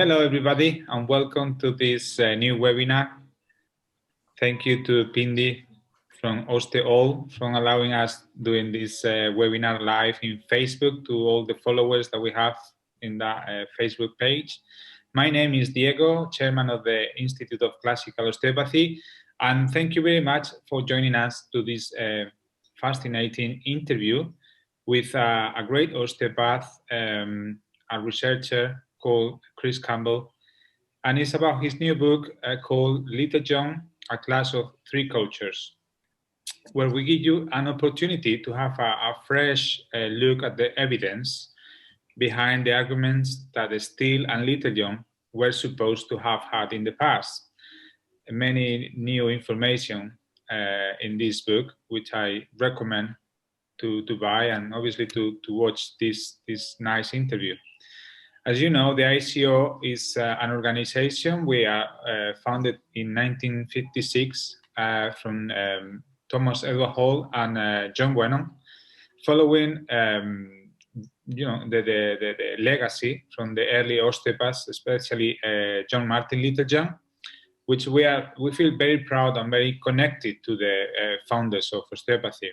Hello, everybody, and welcome to this new webinar. Thank you to Pindi from OsteOL for allowing us doing this webinar live in Facebook, to all the followers that we have in that Facebook page. My name is Diego, chairman of the Institute of Classical Osteopathy, and thank you very much for joining us to this fascinating interview with a great osteopath, a researcher called Chris Campbell, and it's about his new book called Littlejohn, A Class of Three Cultures, where we give you an opportunity to have a fresh look at the evidence behind the arguments that Steele and Littlejohn were supposed to have had in the past. Many new information in this book, which I recommend to buy and obviously to watch this nice interview. As you know, the ICO is an organization we are founded in 1956 from Thomas Edward Hall and John Wernham, following the legacy from the early osteopaths, especially John Martin Littlejohn, which we feel very proud and very connected to the founders of osteopathy.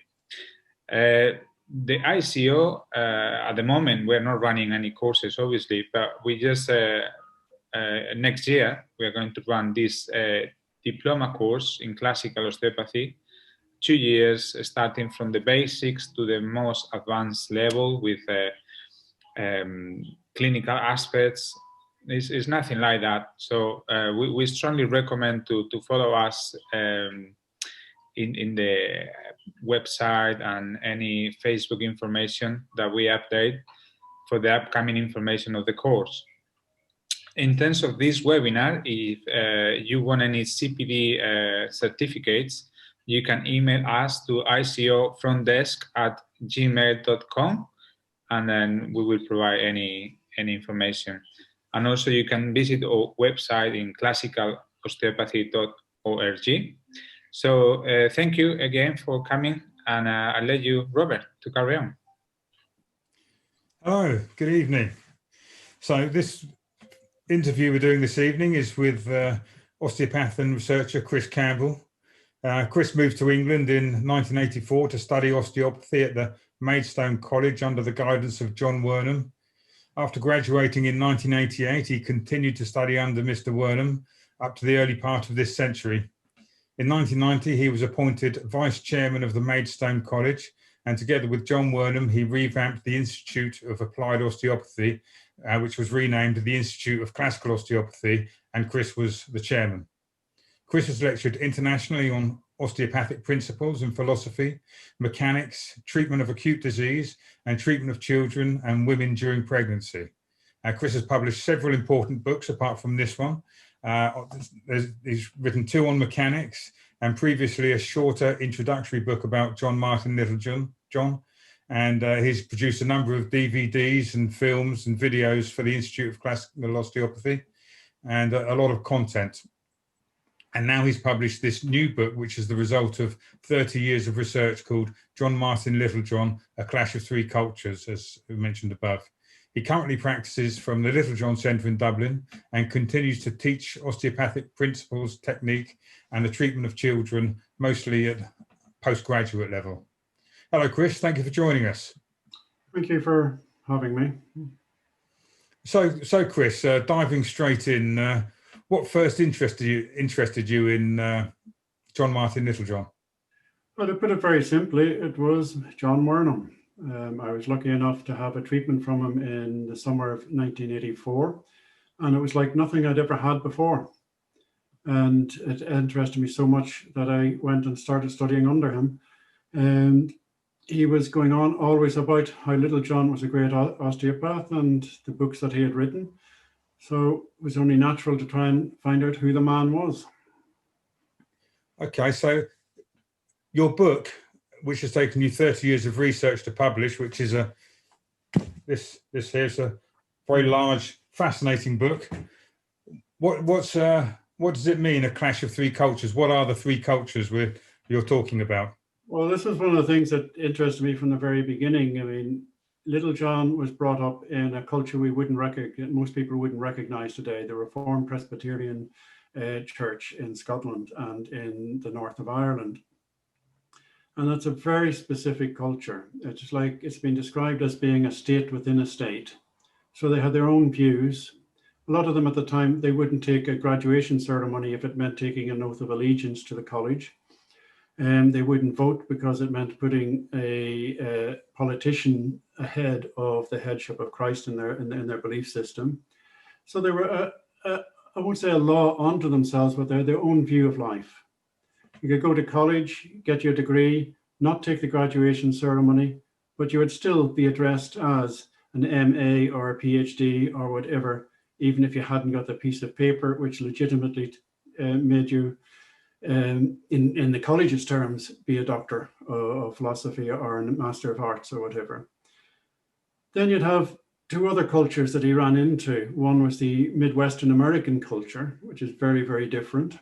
The ICO, at the moment, we're not running any courses, obviously, but we just, next year, we're going to run this diploma course in classical osteopathy, 2 years, starting from the basics to the most advanced level with clinical aspects. It's nothing like that. So we strongly recommend to follow us in the website and any Facebook information that we update for the upcoming information of the course. In terms of this webinar, if you want any CPD certificates, you can email us to icofrontdesk@gmail.com, and then we will provide any information. And also you can visit our website in classicalosteopathy.org. So thank you again for coming, and I'll let you, Robert, to carry on. Hello, good evening. So this interview we're doing this evening is with osteopath and researcher Chris Campbell. Chris moved to England in 1984 to study osteopathy at the Maidstone College under the guidance of John Wernham. After graduating in 1988, he continued to study under Mr. Wernham up to the early part of this century. In 1990, he was appointed vice chairman of the Maidstone College, and together with John Wernham, he revamped the Institute of Applied Osteopathy, which was renamed the Institute of Classical Osteopathy, and Chris was the chairman. Chris has lectured internationally on osteopathic principles and philosophy, mechanics, treatment of acute disease, and treatment of children and women during pregnancy. Chris has published several important books apart from this one. He's written 2 on mechanics, and previously a shorter introductory book about John Martin Littlejohn, and he's produced a number of DVDs and films and videos for the Institute of Classical Osteopathy, and a lot of content. And now he's published this new book, which is the result of 30 years of research, called John Martin Littlejohn, A Clash of Three Cultures, as we mentioned above. He currently practices from the Littlejohn Centre in Dublin and continues to teach osteopathic principles, technique, and the treatment of children, mostly at postgraduate level. Hello, Chris. Thank you for joining us. Thank you for having me. So Chris, diving straight in, what first interested you in John Martin Littlejohn? Well, to put it very simply, it was John Wernham. I was lucky enough to have a treatment from him in the summer of 1984, and it was like nothing I'd ever had before. And it interested me so much that I went and started studying under him. And he was going on always about how Littlejohn was a great osteopath and the books that he had written. So it was only natural to try and find out who the man was. Okay, so your book, which has taken you 30 years of research to publish, which is this here's a very large, fascinating book. What does it mean, a clash of three cultures? What are the three cultures you're talking about? Well, this is one of the things that interested me from the very beginning. I mean, Littlejohn was brought up in a culture we wouldn't recognize, most people wouldn't recognize today, the Reformed Presbyterian Church in Scotland and in the north of Ireland. And that's a very specific culture. It's like it's been described as being a state within a state. So they had their own views. A lot of them at the time, they wouldn't take a graduation ceremony if it meant taking an oath of allegiance to the college. And they wouldn't vote because it meant putting a politician ahead of the headship of Christ in their belief system. So they were, I won't say a law unto themselves, but they're their own view of life. You could go to college, get your degree, not take the graduation ceremony, but you would still be addressed as an MA or a PhD or whatever, even if you hadn't got the piece of paper which legitimately made you, in the college's terms, be a doctor of philosophy or a master of arts or whatever. Then you'd have two other cultures that he ran into. One was the Midwestern American culture, which is very, very different.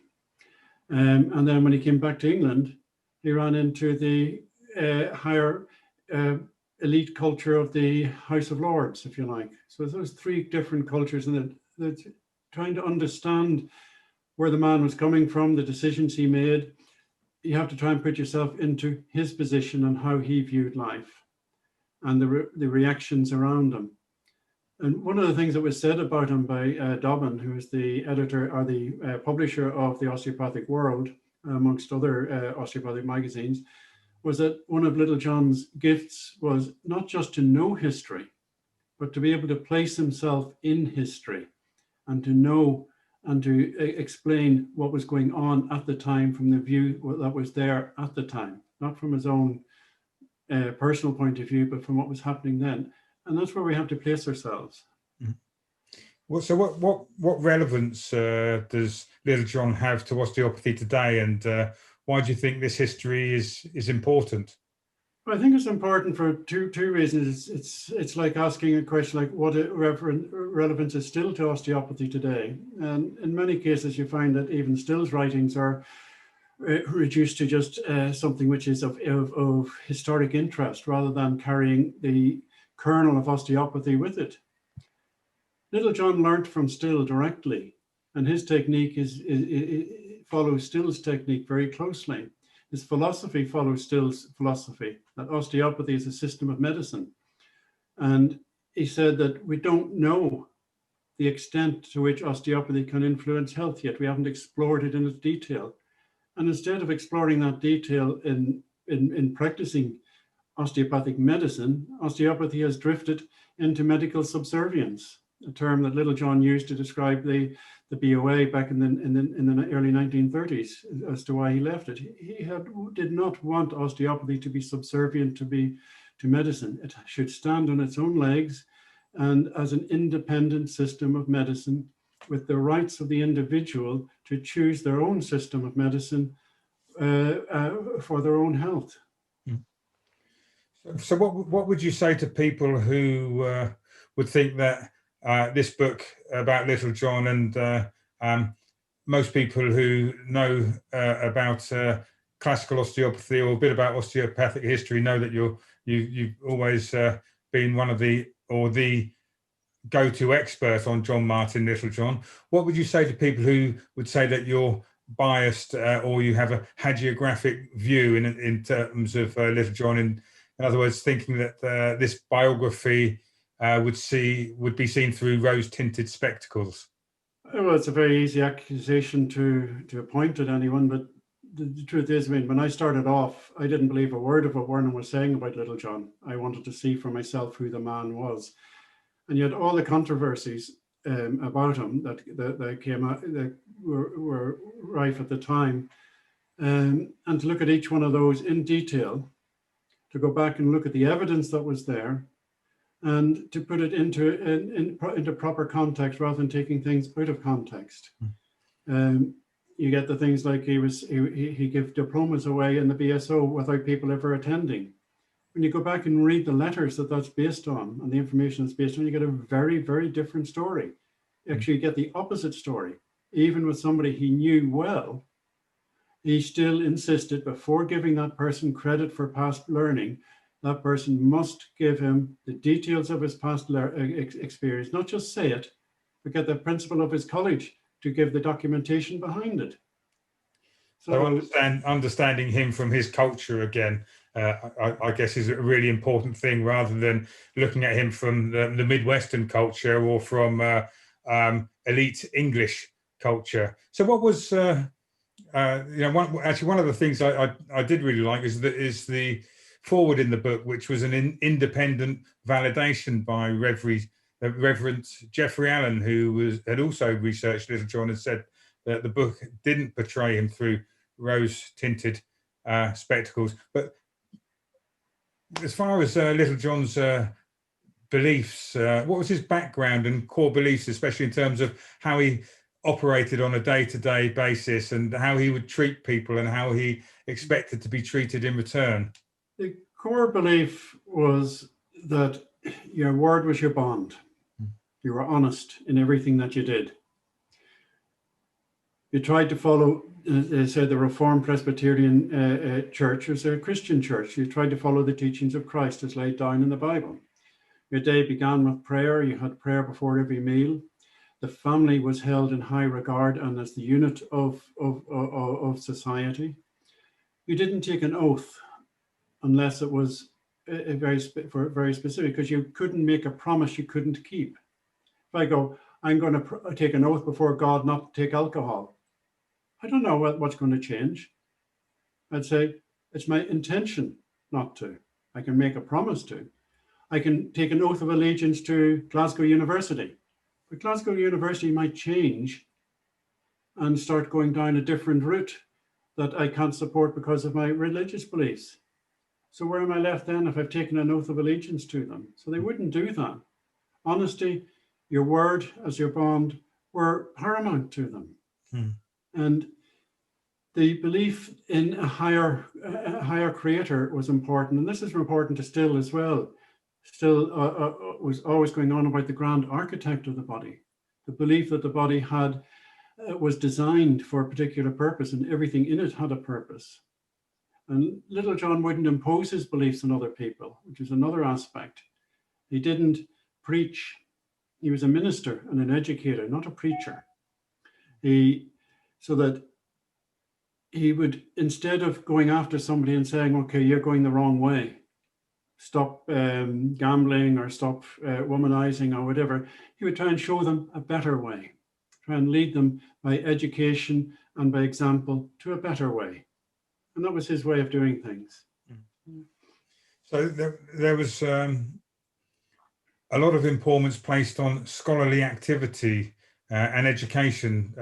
And then when he came back to England, he ran into the higher elite culture of the House of Lords, if you like. So those three different cultures, and they're trying to understand where the man was coming from, the decisions he made. You have to try and put yourself into his position and how he viewed life and the reactions around him. And one of the things that was said about him by Dobbin, who is the editor or the publisher of the Osteopathic World, amongst other osteopathic magazines, was that one of Littlejohn's gifts was not just to know history, but to be able to place himself in history and to know and to explain what was going on at the time from the view that was there at the time, not from his own personal point of view, but from what was happening then. And that's where we have to place ourselves. Well, so what relevance does Littlejohn have to osteopathy today, and why do you think this history is important? I think it's important for two reasons. It's like asking a question like what relevance is still to osteopathy today, and in many cases you find that even Still's writings are reduced to just something which is of historic interest rather than carrying the kernel of osteopathy with it. Littlejohn learnt from Still directly, and his technique follows Still's technique very closely. His philosophy follows Still's philosophy, that osteopathy is a system of medicine. And he said that we don't know the extent to which osteopathy can influence health yet. We haven't explored it in its detail. And instead of exploring that detail in practicing osteopathic medicine, osteopathy has drifted into medical subservience, a term that Littlejohn used to describe the BOA back in the early 1930s as to why he left it. He did not want osteopathy to be subservient to medicine. It should stand on its own legs and as an independent system of medicine with the rights of the individual to choose their own system of medicine for their own health. So what would you say to people who would think that this book about Littlejohn and most people who know about classical osteopathy or a bit about osteopathic history know that you've always been one of the go-to expert on John Martin Littlejohn. What would you say to people who would say that you're biased or you have a hagiographic view in terms of Littlejohn? In other words, thinking that this biography would be seen through rose-tinted spectacles? Well, it's a very easy accusation to point at anyone, but the truth is, I mean, when I started off, I didn't believe a word of what Wernham was saying about Littlejohn. I wanted to see for myself who the man was. And yet all the controversies about him that came out, that were rife at the time, and to look at each one of those in detail, to go back and look at the evidence that was there, and to put it into proper context rather than taking things out of context. You get the things like he gave diplomas away in the BSO without people ever attending. When you go back and read the letters that's based on and the information that's based on, you get a very, very different story. Actually, you get the opposite story. Even with somebody he knew well, he still insisted, before giving that person credit for past learning, that person must give him the details of his past experience, not just say it, but get the principal of his college to give the documentation behind it. So understanding him from his culture again, I guess, is a really important thing, rather than looking at him from the Midwestern culture or from elite English culture. So what was, one of the things I did really like is the forward in the book, which was an independent validation by Reverend Jeffrey Allen, who had also researched Littlejohn, and said that the book didn't portray him through rose-tinted spectacles. But as far as Littlejohn's beliefs, what was his background and core beliefs, especially in terms of how he operated on a day-to-day basis and how he would treat people and how he expected to be treated in return? The core belief was that your word was your bond. You were honest in everything that you did. You tried to follow, say, the Reformed Presbyterian Church was a Christian church. You tried to follow the teachings of Christ as laid down in the Bible. Your day began with prayer. You had prayer before every meal. The family was held in high regard and as the unit of society. You didn't take an oath unless it was very specific, because you couldn't make a promise you couldn't keep. If I go, I'm going to take an oath before God not to take alcohol, I don't know what's going to change. I'd say it's my intention not to. I can make a promise to. I can take an oath of allegiance to Glasgow University, but Glasgow University might change and start going down a different route that I can't support because of my religious beliefs. So where am I left then if I've taken an oath of allegiance to them? So they wouldn't do that. Honesty, your word as your bond were paramount to them. And the belief in a higher creator was important. And this is important to Still as well. Still was always going on about the grand architect of the body. The belief that the body was designed for a particular purpose and everything in it had a purpose. And Littlejohn wouldn't impose his beliefs on other people, which is another aspect. He didn't preach. He was a minister and an educator, not a preacher. So that he would, instead of going after somebody and saying, okay, you're going the wrong way, stop gambling or stop womanizing or whatever, he would try and show them a better way, try and lead them by education and by example to a better way. And that was his way of doing things. So there was a lot of importance placed on scholarly activity and education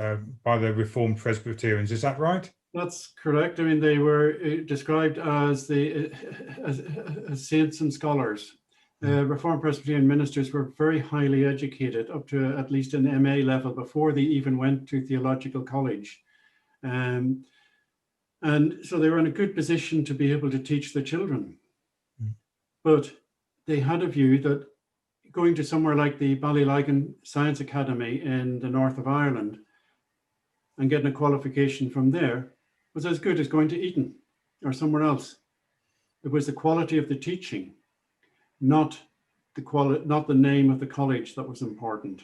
by the Reformed Presbyterians. Is that right? That's correct. I mean, they were described as saints and scholars. Reformed Presbyterian ministers were very highly educated, up to at least an MA level, before they even went to theological college. And so they were in a good position to be able to teach the children. But they had a view that going to somewhere like the Ballyligan Science Academy in the north of Ireland and getting a qualification from there was as good as going to Eton or somewhere else. It was the quality of the teaching, not the name of the college, that was important.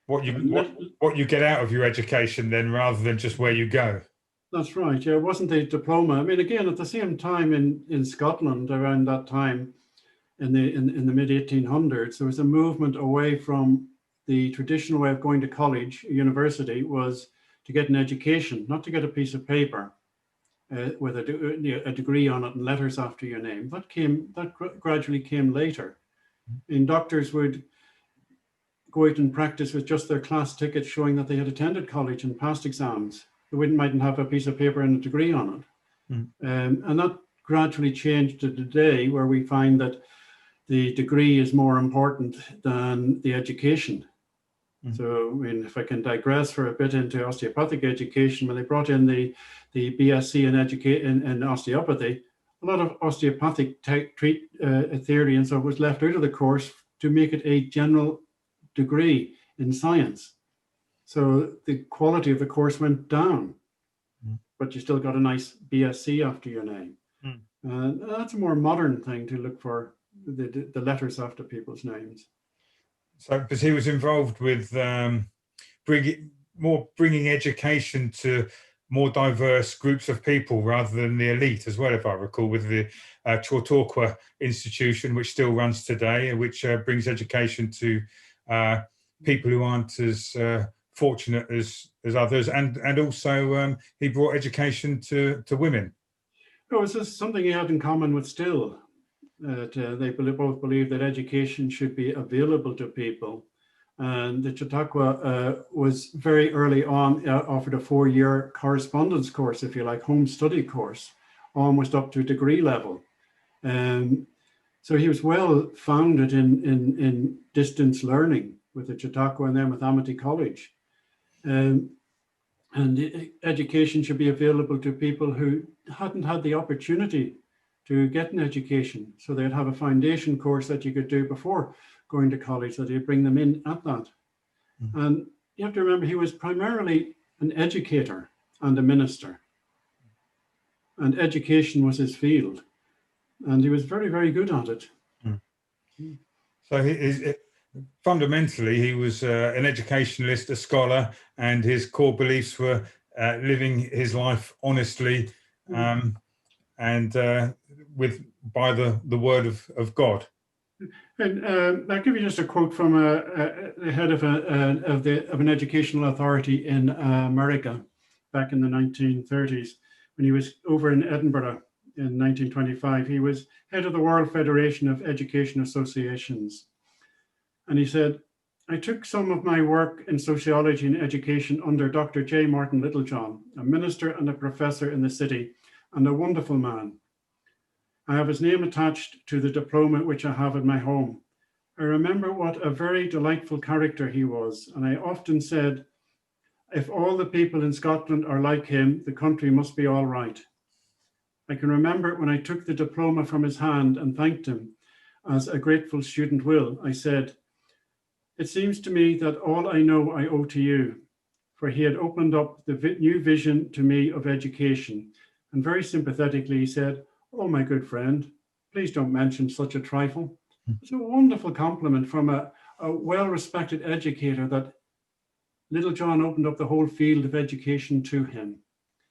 What you get out of your education then, rather than just where you go. That's right. Yeah, it wasn't a diploma. I mean, again, at the same time in Scotland around that time, in the mid 1800s, there was a movement away from the traditional way of going to college, university, was to get an education, not to get a piece of paper with a degree on it and letters after your name. That gradually came later. And doctors would go out and practice with just their class tickets showing that they had attended college and passed exams. They mightn't have a piece of paper and a degree on it. And that gradually changed to today, where we find that the degree is more important than the education. So, I mean, if I can digress for a bit into osteopathic education, when they brought in the BSc in osteopathy, a lot of osteopathic theory and so was left out of the course to make it a general degree in science. So the quality of the course went down, but you still got a nice BSc after your name. And that's a more modern thing, to look for the letters after people's names. So, because he was involved with bringing education to more diverse groups of people rather than the elite as well, if I recall, with the Chautauqua Institution, which still runs today, which brings education to people who aren't as fortunate as others, and also he brought education to women. Oh, it's just something he had in common with Still. They both believe that education should be available to people. And the Chautauqua was very early on offered a 4-year correspondence course, if you like, home study course, almost up to degree level. So he was well founded in distance learning with the Chautauqua and then with Amity College. And education should be available to people who hadn't had the opportunity to get an education. So they'd have a foundation course that you could do before going to college, that he'd bring them in at that. And you have to remember, he was primarily an educator and a minister. And education was his field. And he was very, very good at it. So fundamentally, he was an educationalist, a scholar, and his core beliefs were living his life honestly and by the word of God. And I'll give you just a quote from the head of an educational authority in America back in the 1930s, when he was over in Edinburgh in 1925. He was head of the World Federation of Education Associations. And he said, "I took some of my work in sociology and education under Dr. J. Martin Littlejohn, a minister and a professor in the city, and a wonderful man. I have his name attached to the diploma which I have in my home. I remember what a very delightful character he was, and I often said, if all the people in Scotland are like him, the country must be all right. I can remember when I took the diploma from his hand and thanked him, as a grateful student will, I said, it seems to me that all I know I owe to you, for he had opened up the new vision to me of education. And very sympathetically, he said, oh, my good friend, please don't mention such a trifle. It's a wonderful compliment from a well-respected educator that Littlejohn opened up the whole field of education to him.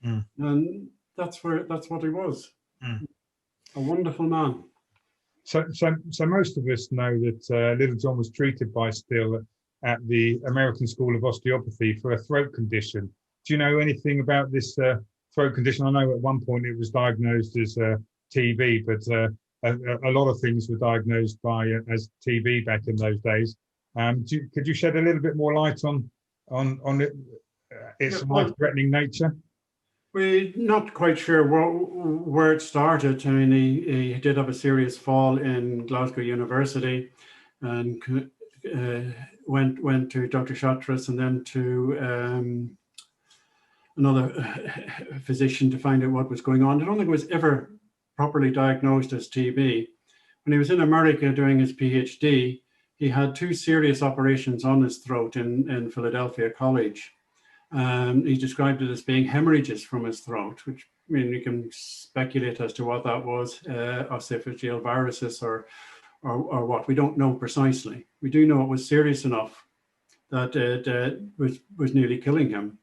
And that's what he was. A wonderful man. So most of us know that Littlejohn was treated by Still at the American School of Osteopathy for a throat condition. Do you know anything about this throat condition? I know at one point it was diagnosed as TB, but a lot of things were diagnosed as TB back in those days. Could you shed a little bit more light on its life-threatening nature? We're not quite sure where it started. I mean, he did have a serious fall in Glasgow University, and went to Dr. Shatras and then to another physician to find out what was going on. I don't think it was ever properly diagnosed as TB. When he was in America doing his PhD, he had 2 serious operations on his throat in Philadelphia College. He described it as being hemorrhages from his throat, which, I mean, you can speculate as to what that was, osteophageal viruses or what. We don't know precisely. We do know it was serious enough that it was nearly killing him.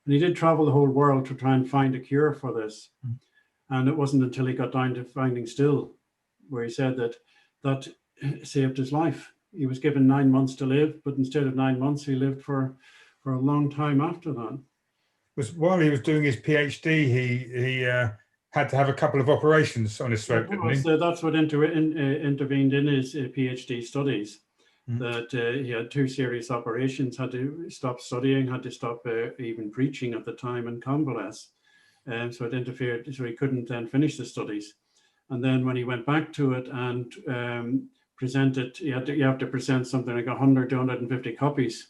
And he did travel the whole world to try and find a cure for this. And it wasn't until he got down to finding Still, where he said that saved his life. He was given 9 months to live, but instead of 9 months, he lived for a long time after that. While he was doing his PhD, he had to have a couple of operations on his throat, didn't he? That's what intervened in his PhD studies. That he had 2 serious operations, had to stop studying, had to stop even preaching at the time and convalesce. So it interfered, so he couldn't then finish the studies. And then when he went back to it and presented, you have to present something like 100 to 150 copies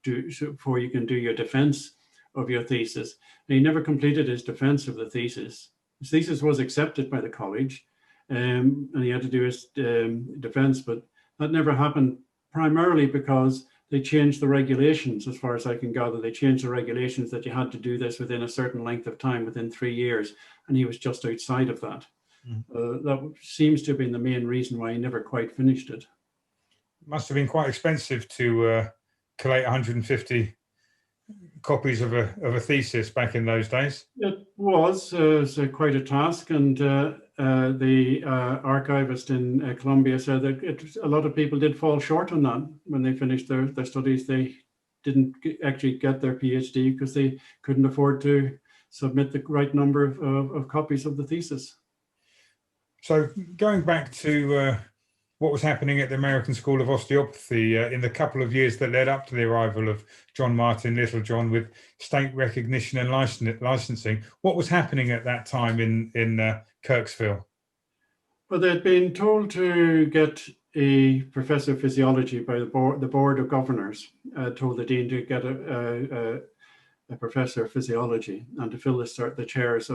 before you can do your defense of your thesis. And he never completed his defense of the thesis. His thesis was accepted by the college, and he had to do his defense, but that never happened, primarily because they changed the regulations, as far as I can gather. They changed the regulations that you had to do this within a certain length of time, within 3 years, and he was just outside of that. That seems to have been the main reason why he never quite finished it. Must have been quite expensive to collate 150 copies of a thesis back in those days. It was quite a task, and the archivist in Columbia said that a lot of people did fall short on that when they finished their studies. They didn't actually get their PhD because they couldn't afford to submit the right number of copies of the thesis. So going back to what was happening at the American School of Osteopathy in the couple of years that led up to the arrival of John Martin Littlejohn with state recognition and licensing, what was happening at that time in Kirksville? Well, they'd been told to get a professor of physiology by the board of governors, told the dean to get a professor of physiology and to fill the chairs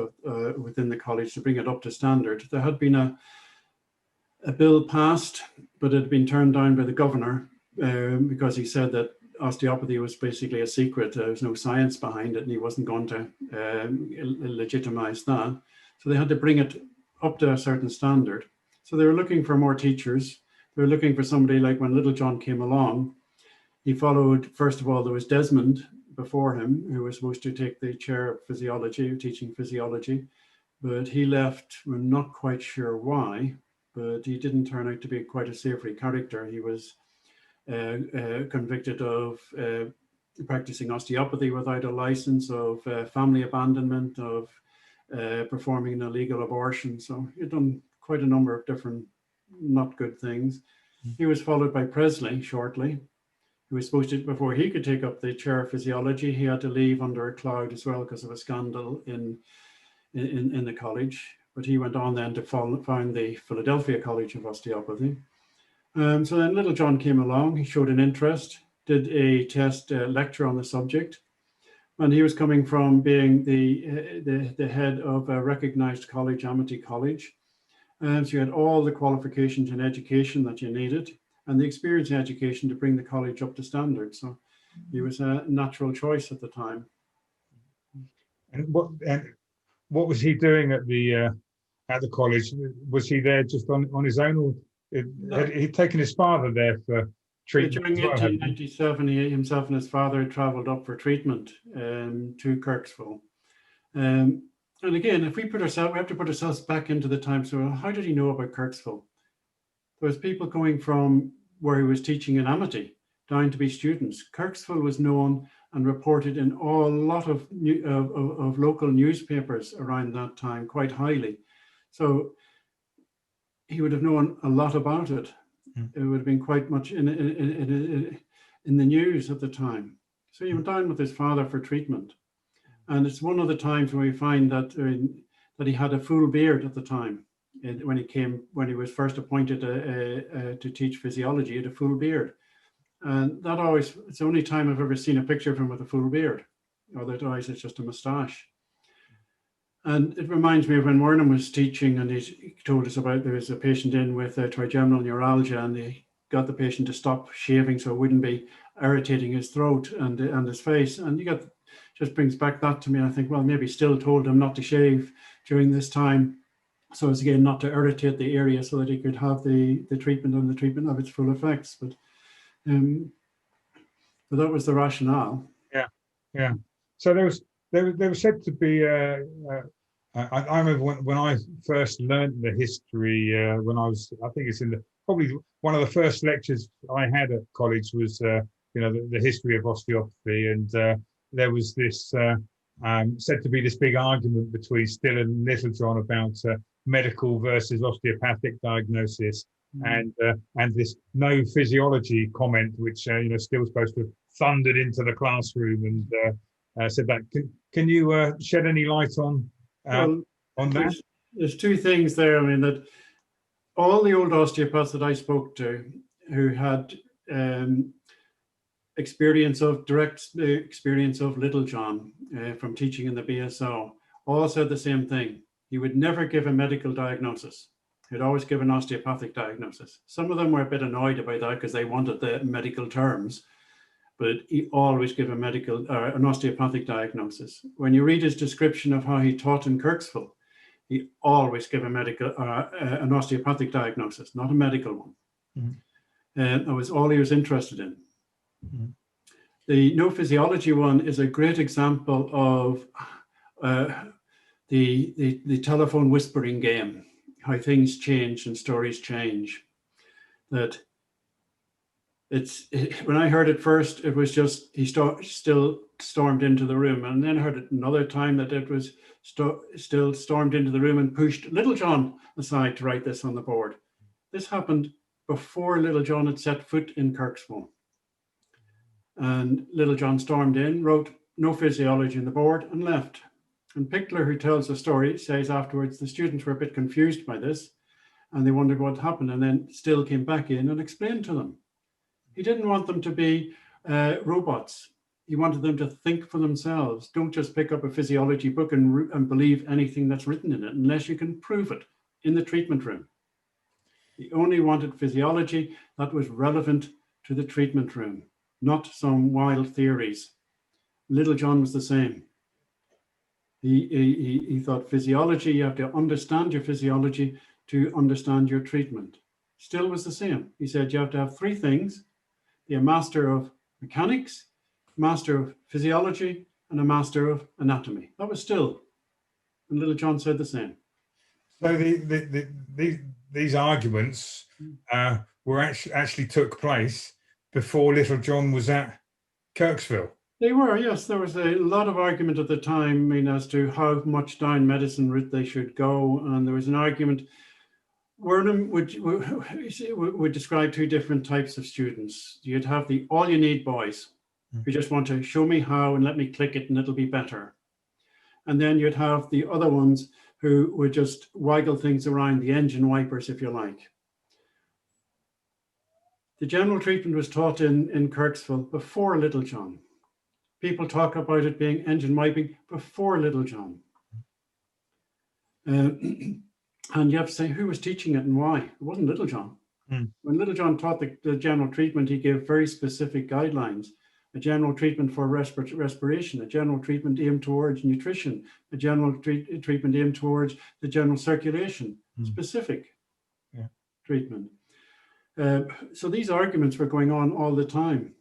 within the college to bring it up to standard. There had been a bill passed, but it had been turned down by the governor because he said that osteopathy was basically a secret. There was no science behind it, and he wasn't going to legitimize that. So they had to bring it up to a certain standard. So they were looking for more teachers. They were looking for somebody like when Littlejohn came along. He followed, first of all, there was Desmond before him, who was supposed to take the chair of physiology, teaching physiology, but he left. We're not quite sure why, but he didn't turn out to be quite a savory character. He was convicted of practicing osteopathy without a license, of family abandonment, of performing an illegal abortion. So he'd done quite a number of different not good things. He was followed by Presley shortly, who was supposed to, before he could take up the chair of physiology, he had to leave under a cloud as well because of a scandal in the college. But he went on then to found the Philadelphia College of Osteopathy. So then Littlejohn came along. He showed an interest, did a test lecture on the subject, and he was coming from being the head of a recognized college, Amity College. And so you had all the qualifications in education that you needed, and the experience in education to bring the college up to standard. So he was a natural choice at the time. And what was he doing at the college? Was he there just on his own, or had he taken his father there for treatment? During 1897, he himself and his father traveled up for treatment to Kirksville. And again, if we have to put ourselves back into the time. So how did he know about Kirksville? There was people going from where he was teaching in Amity down to be students. Kirksville was known and reported in a lot of local newspapers around that time quite highly. So he would have known a lot about it. It would have been quite much in the news at the time. So he went down with his father for treatment. And it's one of the times where we find that he had a full beard at the time. When he was first appointed to teach physiology, he had a full beard. And it's the only time I've ever seen a picture of him with a full beard. Otherwise, it's just a moustache. And it reminds me of when Wernham was teaching, and he told us about there was a patient in with trigeminal neuralgia, and he got the patient to stop shaving so it wouldn't be irritating his throat and his face. And just brings back that to me. I think, well, maybe still told him not to shave during this time, so as again not to irritate the area, so that he could have the treatment and the treatment of its full effects. But that was the rationale. Yeah. So there was said to be. I remember when I first learned the history. When I think it's probably one of the first lectures I had at college was the history of osteopathy, and there was this said to be this big argument between Still and Littlejohn about medical versus osteopathic diagnosis, and this no physiology comment, which Still's supposed to have thundered into the classroom and said that. Can you shed any light on that? There's two things there. I mean, that all the old osteopaths that I spoke to who had direct experience of Littlejohn from teaching in the BSO all said the same thing. He would never give a medical diagnosis. He'd always give an osteopathic diagnosis. Some of them were a bit annoyed about that because they wanted the medical terms. but he always gave a medical or an osteopathic diagnosis. When you read his description of how he taught in Kirksville, he always gave a medical an osteopathic diagnosis, not a medical one. And that was all he was interested in. The no physiology one is a great example of the telephone whispering game, how things change and stories change. That when I heard it first, it was just he still stormed into the room, and then I heard it another time that it was still stormed into the room and pushed Littlejohn aside to write this on the board. This happened before Littlejohn had set foot in Kirksville. And Littlejohn stormed in, wrote no physiology on the board, and left. And Pickler, who tells the story, says afterwards the students were a bit confused by this, and they wondered what happened, and then Still came back in and explained to them. He didn't want them to be robots. He wanted them to think for themselves. Don't just pick up a physiology book and believe anything that's written in it unless you can prove it in the treatment room. He only wanted physiology that was relevant to the treatment room, not some wild theories. Littlejohn was the same. He thought physiology, you have to understand your physiology to understand your treatment. Still was the same. He said you have to have three things: be a master of mechanics, master of physiology, and a master of anatomy. That was Still. And Littlejohn said the same. So these arguments were actually took place before Littlejohn was at Kirksville. They were, yes. There was a lot of argument at the time, as to how much down medicine route they should go, and there was an argument. Wernham would describe two different types of students. You'd have the all-you-need boys who just want to show me how and let me click it and it'll be better. And then you'd have the other ones who would just waggle things around, the engine wipers, if you like. The general treatment was taught in Kirksville before Littlejohn. People talk about it being engine wiping before Littlejohn. And you have to say, who was teaching it and why? It wasn't Littlejohn. When Littlejohn taught the general treatment, he gave very specific guidelines. A general treatment for respiration, a general treatment aimed towards nutrition, a general treatment aimed towards the general circulation, specific treatment. So these arguments were going on all the time.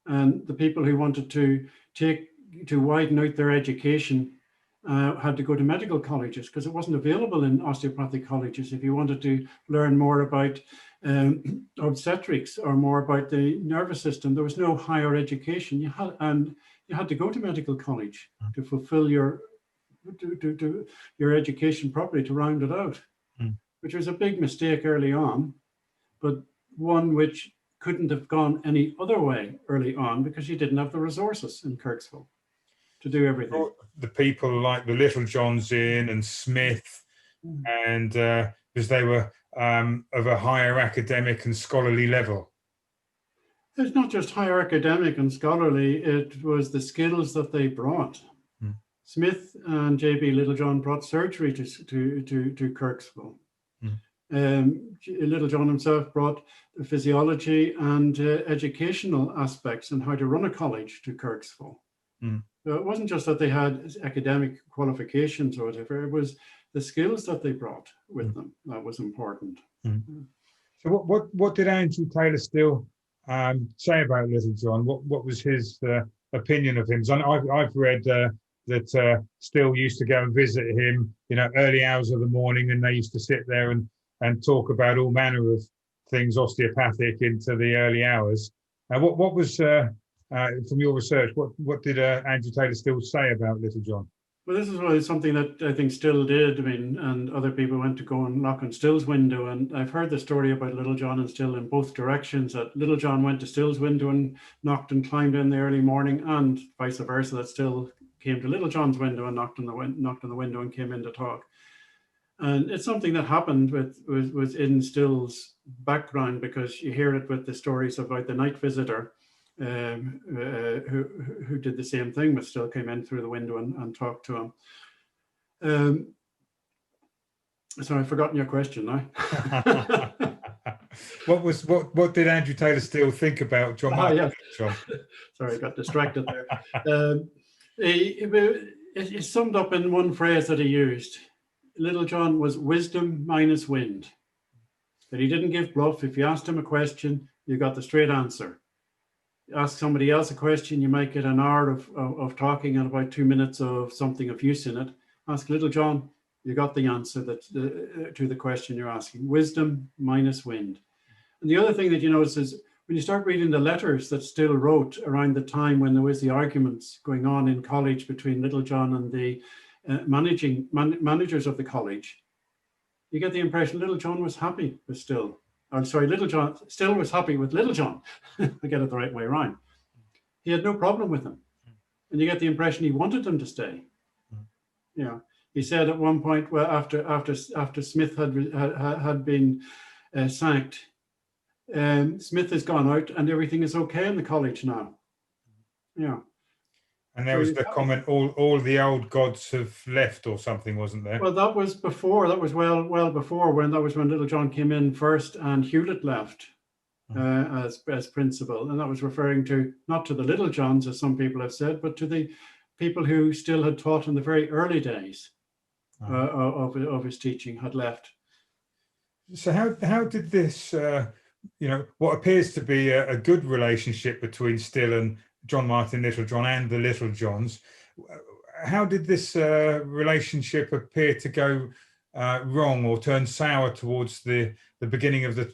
And the people who wanted to widen out their education had to go to medical colleges, because it wasn't available in osteopathic colleges. If you wanted to learn more about obstetrics or more about the nervous system, there was no higher education. You had to go to medical college to fulfill your education properly, to round it out, which was a big mistake early on, but one which couldn't have gone any other way early on, because you didn't have the resources in Kirksville to do everything. The people like the Littlejohns and Smith, and because they were of a higher academic and scholarly level. It's not just higher academic and scholarly, it was the skills that they brought. Smith and J.B. Littlejohn brought surgery to Kirksville. Littlejohn himself brought physiology and educational aspects and how to run a college to Kirksville. So it wasn't just that they had academic qualifications or whatever, it was the skills that they brought with them that was important. So what did Andrew Taylor Still say about Littlejohn? What was his opinion of him? So I've read that Still used to go and visit him, early hours of the morning, and they used to sit there and talk about all manner of things osteopathic into the early hours. What was from your research, what did Andrew Taylor Still say about Littlejohn? Well, this is really something that I think Still did. And other people went to go and knock on Still's window. And I've heard the story about Littlejohn and Still in both directions, that Littlejohn went to Still's window and knocked and climbed in the early morning, and vice versa, that Still came to Littlejohn's window and knocked on the window and came in to talk. And it's something that happened was in Still's background, because you hear it with the stories about the night visitor who did the same thing, but Still came in through the window and talked to him. So I've forgotten your question now. What did Andrew Taylor Still think about John Martin Littlejohn? Sorry, I got distracted there. It's summed up in one phrase that he used. Littlejohn was wisdom minus wind. That he didn't give bluff. If you asked him a question, you got the straight answer. Ask somebody else a question, you might get an hour of talking and about 2 minutes of something of use in it. Ask Littlejohn, you got the answer to the question you're asking. Wisdom minus wind. And the other thing that you notice is when you start reading the letters that Still wrote around the time when there was the arguments going on in college between Littlejohn and the managers of the college, you get the impression Littlejohn was happy with Still. Still was happy with Littlejohn. I get it the right way around. He had no problem with him. And you get the impression he wanted him to stay. Yeah. He said at one point, well, after Smith had been sacked, Smith has gone out and everything is okay in the college now. Yeah. And there was the comment, all the old gods have left or something, wasn't there? Well, that was before. That was well before when Littlejohn came in first and Hewlett left as principal. And that was referring to, not to the Littlejohns, as some people have said, but to the people who Still had taught in the very early days of his teaching had left. So how did this, what appears to be a good relationship between Still and John Martin Littlejohn and the Littlejohns, how did this relationship appear to go wrong or turn sour towards the beginning of the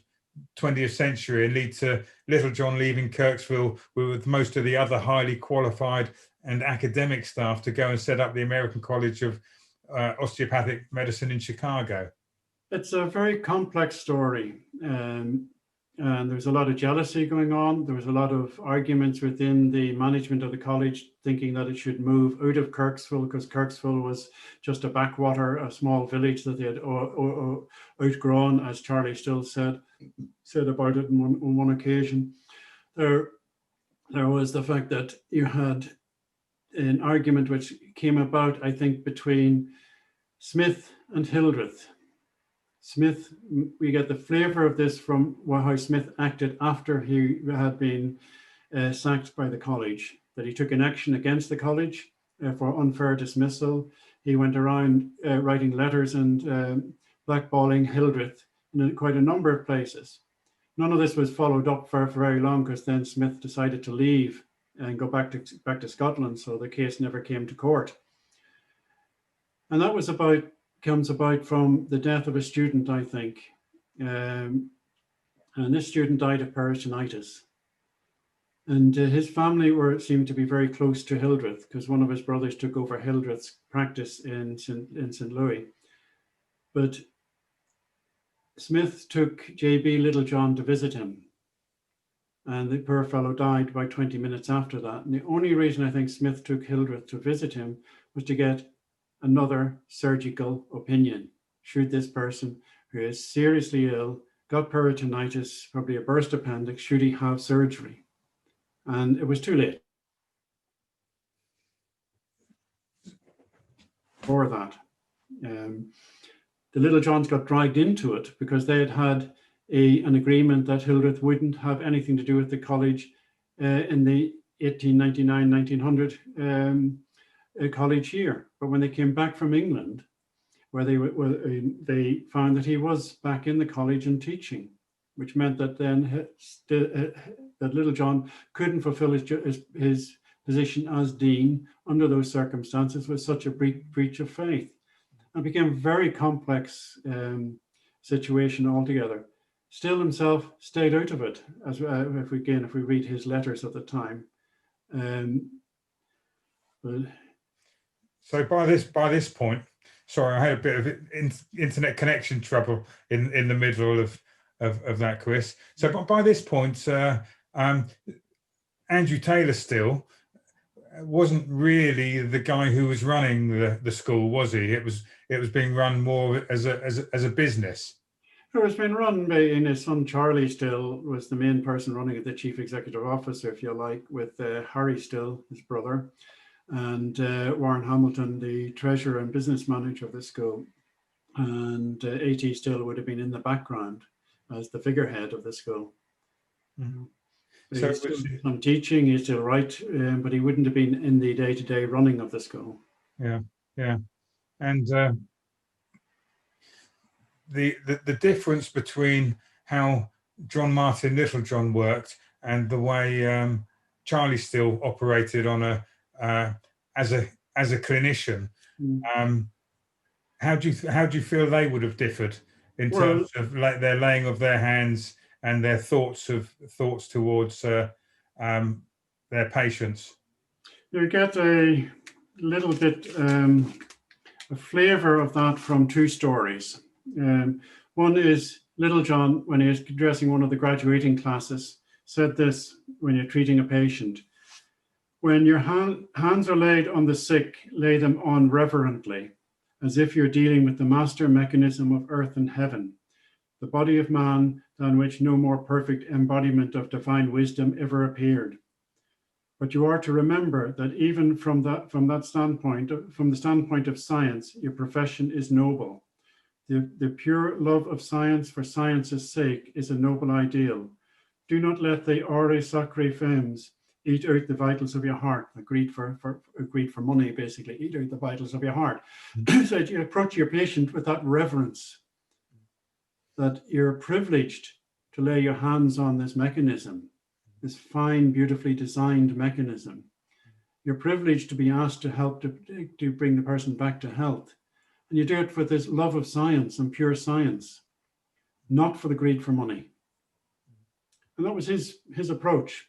20th century and lead to Littlejohn leaving Kirksville with most of the other highly qualified and academic staff to go and set up the American College of Osteopathic Medicine in Chicago? It's a very complex story. And there's a lot of jealousy going on. There was a lot of arguments within the management of the college thinking that it should move out of Kirksville because Kirksville was just a backwater, a small village that they had outgrown, as Charlie Still said about it on one occasion. There was the fact that you had an argument which came about, I think, between Smith and Hildreth. Smith, we get the flavor of this from how Smith acted after he had been sacked by the college, that he took an action against the college for unfair dismissal. He went around writing letters and blackballing Hildreth in quite a number of places. None of this was followed up for very long because then Smith decided to leave and go back to Scotland, so the case never came to court. And that was comes about from the death of a student, I think. And this student died of peritonitis. And his family seemed to be very close to Hildreth because one of his brothers took over Hildreth's practice in St. Louis. But Smith took J.B. Littlejohn to visit him. And the poor fellow died about 20 minutes after that. And the only reason I think Smith took Hildreth to visit him was to get another surgical opinion. Should this person who is seriously ill, got peritonitis, probably a burst appendix, should he have surgery? And it was too late for that. The Littlejohns got dragged into it because they had an agreement that Hildreth wouldn't have anything to do with the college in the 1899-1900 college year. But when they came back from England, where they found that he was back in the college and teaching, which meant that then that Littlejohn couldn't fulfill his position as dean under those circumstances with such a breach of faith. And it became a very complex situation altogether. Still himself stayed out of it, as if we read his letters at the time. So by this point, sorry, I had a bit of internet connection trouble in the middle of that, Chris. So by this point, Andrew Taylor Still wasn't really the guy who was running the school, was he? It was being run more as a business. It was being run by, his son Charlie Still was the main person running it, the chief executive officer, if you like, with Harry Still, his brother, and Warren Hamilton, the treasurer and business manager of the school. And A.T. Still would have been in the background as the figurehead of the school. Mm-hmm. So he's still on teaching, he's still right, but he wouldn't have been in the day-to-day running of the school. Yeah, yeah. And the difference between how John Martin Littlejohn worked and the way Charlie Still operated on a as a clinician, how do you feel they would have differed in terms of like their laying of their hands and their thoughts towards their patients? You get a little bit a flavor of that from two stories. One is Littlejohn, when he was addressing one of the graduating classes, said this when you're treating a patient: when your hands are laid on the sick, lay them on reverently, as if you're dealing with the master mechanism of earth and heaven, the body of man, than which no more perfect embodiment of divine wisdom ever appeared. But you are to remember that even from the standpoint of science, your profession is noble. The pure love of science for science's sake is a noble ideal. Do not let the aure sacre femmes eat out the vitals of your heart. Greed for money, basically, eat out the vitals of your heart. So you approach your patient with that reverence, that you're privileged to lay your hands on this mechanism, this fine, beautifully designed mechanism. You're privileged to be asked to help to bring the person back to health. And you do it with this love of science and pure science, not for the greed for money. And that was his approach.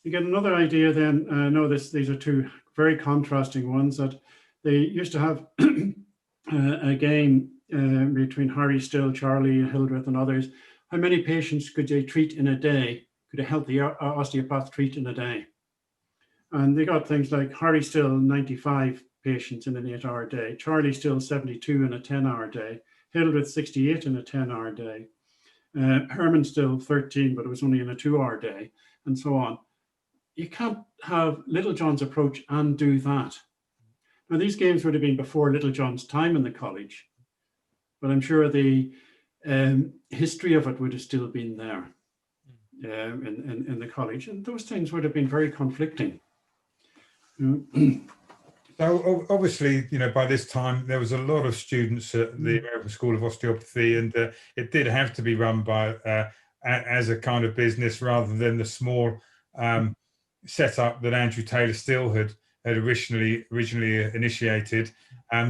You get another idea then, these are two very contrasting ones, that they used to have a game between Harry Still, Charlie, Hildreth and others. How many patients could they treat in a day? Could a healthy osteopath treat in a day? And they got things like Harry Still, 95 patients in an 8-hour day, Charlie Still, 72 in a 10-hour day, Hildreth, 68 in a 10-hour day, Herman Still, 13, but it was only in a 2-hour day, and so on. You can't have Littlejohn's approach and do that. Now, these games would have been before Littlejohn's time in the college, but I'm sure the history of it would have still been there in the college, and those things would have been very conflicting. So obviously, by this time there was a lot of students at the American School of Osteopathy, and it did have to be run by as a kind of business rather than the small setup that Andrew Taylor Still had originally initiated.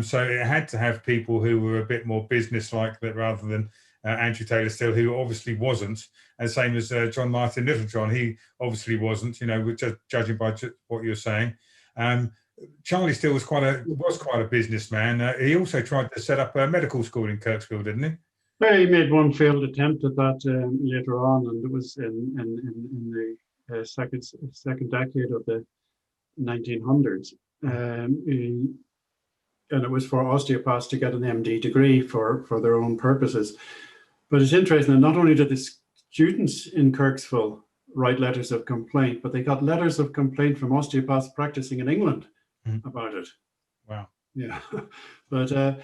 So it had to have people who were a bit more business-like that rather than Andrew Taylor Still, who obviously wasn't, and same as John Martin Littlejohn, he obviously wasn't. Just judging by what you're saying. Charlie Still was quite a businessman. He also tried to set up a medical school in Kirksvilke, didn't he? Well, he made one failed attempt at that later on, and it was in the second decade of the 1900s. And it was for osteopaths to get an MD degree for their own purposes. But it's interesting that not only did the students in Kirksville write letters of complaint, but they got letters of complaint from osteopaths practicing in England about it. Wow. Yeah. But to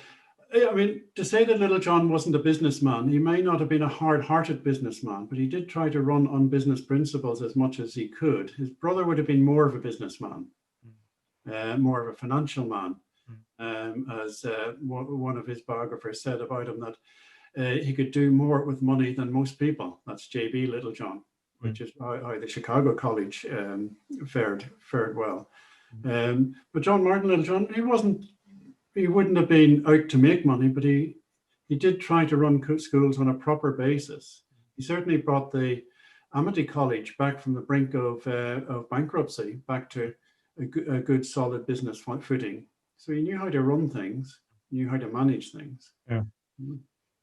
say that Littlejohn wasn't a businessman, he may not have been a hard-hearted businessman, but he did try to run on business principles as much as he could. His brother would have been more of a businessman, more of a financial man, as one of his biographers said about him, that he could do more with money than most people. That's J.B. Littlejohn, which is how the Chicago College fared well. But John Martin Littlejohn, he wouldn't have been out to make money, but he did try to run schools on a proper basis. He certainly brought the Amity College back from the brink of bankruptcy back to a good solid business footing. So he knew how to run things, knew how to manage things. Yeah.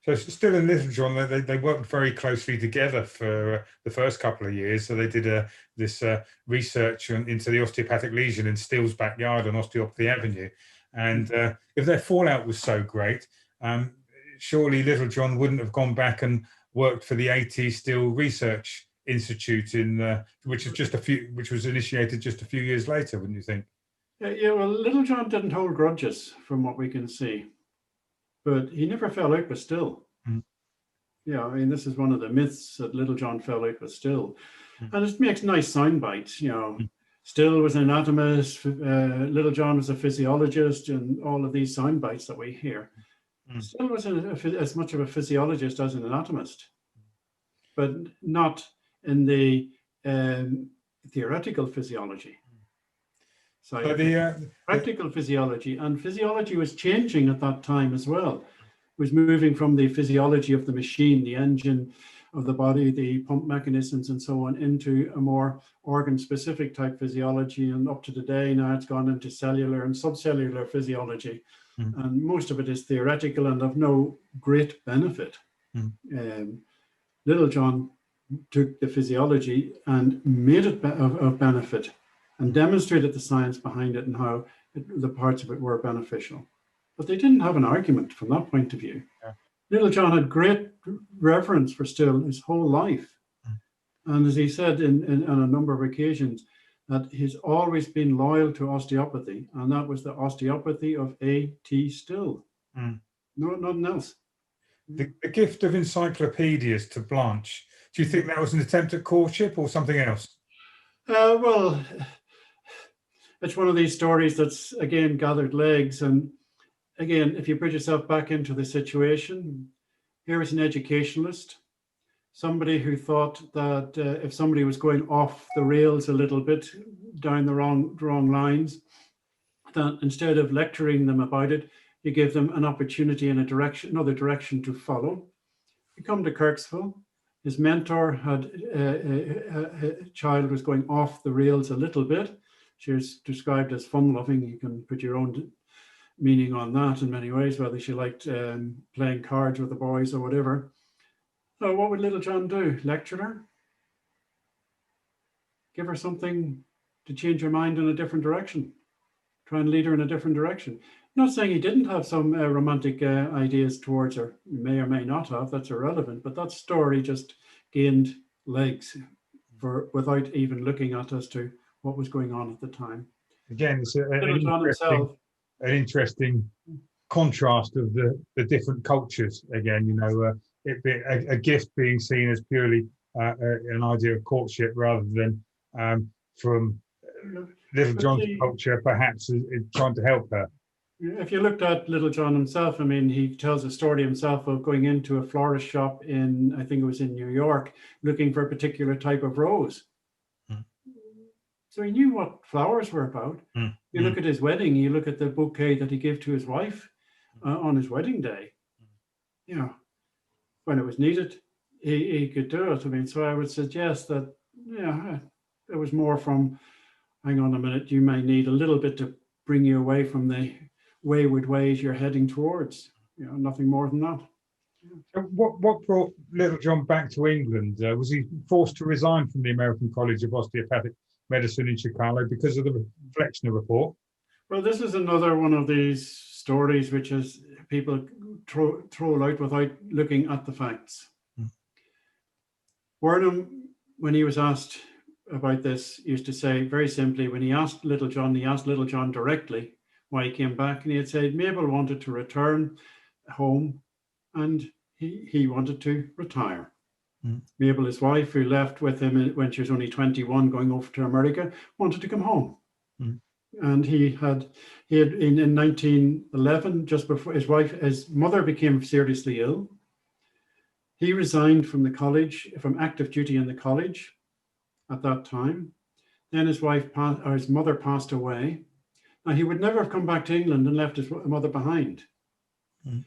So Still and Littlejohn, they worked very closely together for the first couple of years. So they did this research into the osteopathic lesion in Still's backyard on Osteopathy Avenue. And if their fallout was so great, surely Littlejohn wouldn't have gone back and worked for the A.T. Still Research Institute, which was initiated just a few years later, wouldn't you think? Yeah. Well, Littlejohn didn't hold grudges, from what we can see, but he never fell out with Still. Yeah, I mean, this is one of the myths that Littlejohn fell out with Still. And it makes nice sound bites, you know. Still was an anatomist, Littlejohn was a physiologist, and all of these sound bites that we hear. Still was as much of a physiologist as an anatomist, but not in the theoretical physiology. So the practical physiology, and physiology was changing at that time as well. It was moving from the physiology of the machine, the engine of the body, the pump mechanisms and so on, into a more organ-specific type physiology. And up to today now it's gone into cellular and subcellular physiology. And most of it is theoretical and of no great benefit. Littlejohn took the physiology and made it of benefit and demonstrated the science behind it and how the parts of it were beneficial. But they didn't have an argument from that point of view. Littlejohn had great reverence for Still his whole life. And as he said on a number of occasions, that he's always been loyal to osteopathy, and that was the osteopathy of A.T. Still. No, nothing else. The gift of encyclopedias to Blanche, do you think that was an attempt at courtship or something else? Well, it's one of these stories that's, again, gathered legs. And again, if you put yourself back into the situation, here is an educationalist, somebody who thought that if somebody was going off the rails a little bit, down the wrong lines, that instead of lecturing them about it, you give them an opportunity in another direction to follow. He come to Kirksville. His mentor had a child was going off the rails a little bit. She was described as fun-loving. You can put your own meaning on that in many ways, whether she liked playing cards with the boys or whatever. So what would Littlejohn do? Lecture her? Give her something to change her mind in a different direction? Try and lead her in a different direction? I'm not saying he didn't have some romantic ideas towards her. He may or may not have, that's irrelevant, but that story just gained legs without even looking at as to what was going on at the time. Again, it's an interesting contrast of the different cultures. Again, you know, a gift being seen as purely an idea of courtship rather than from Littlejohn's culture, perhaps trying to help her. If you looked at Littlejohn himself, I mean, he tells a story himself of going into a florist shop in, I think it was in New York, looking for a particular type of rose. So he knew what flowers were about. You look at his wedding, you look at the bouquet that he gave to his wife on his wedding day. You know, when it was needed, he could do it. I mean, so I would suggest that, yeah, it was more from, hang on a minute, you may need a little bit to bring you away from the wayward ways you're heading towards. You know, nothing more than that. So what brought Littlejohn back to England? Was he forced to resign from the American College of Osteopathic Medicine in Chicago because of the Flexner report? Well, this is another one of these stories which is people throw out without looking at the facts. Wernham, when he was asked about this, used to say very simply, when he asked Littlejohn directly why he came back, and he had said Mabel wanted to return home and he wanted to retire. Mabel, his wife, who left with him when she was only 21 going over to America, wanted to come home. And he had in 1911, just before his mother became seriously ill, he resigned from the college, from active duty in the college at that time. Then his mother passed away. Now, he would never have come back to England and left his mother behind.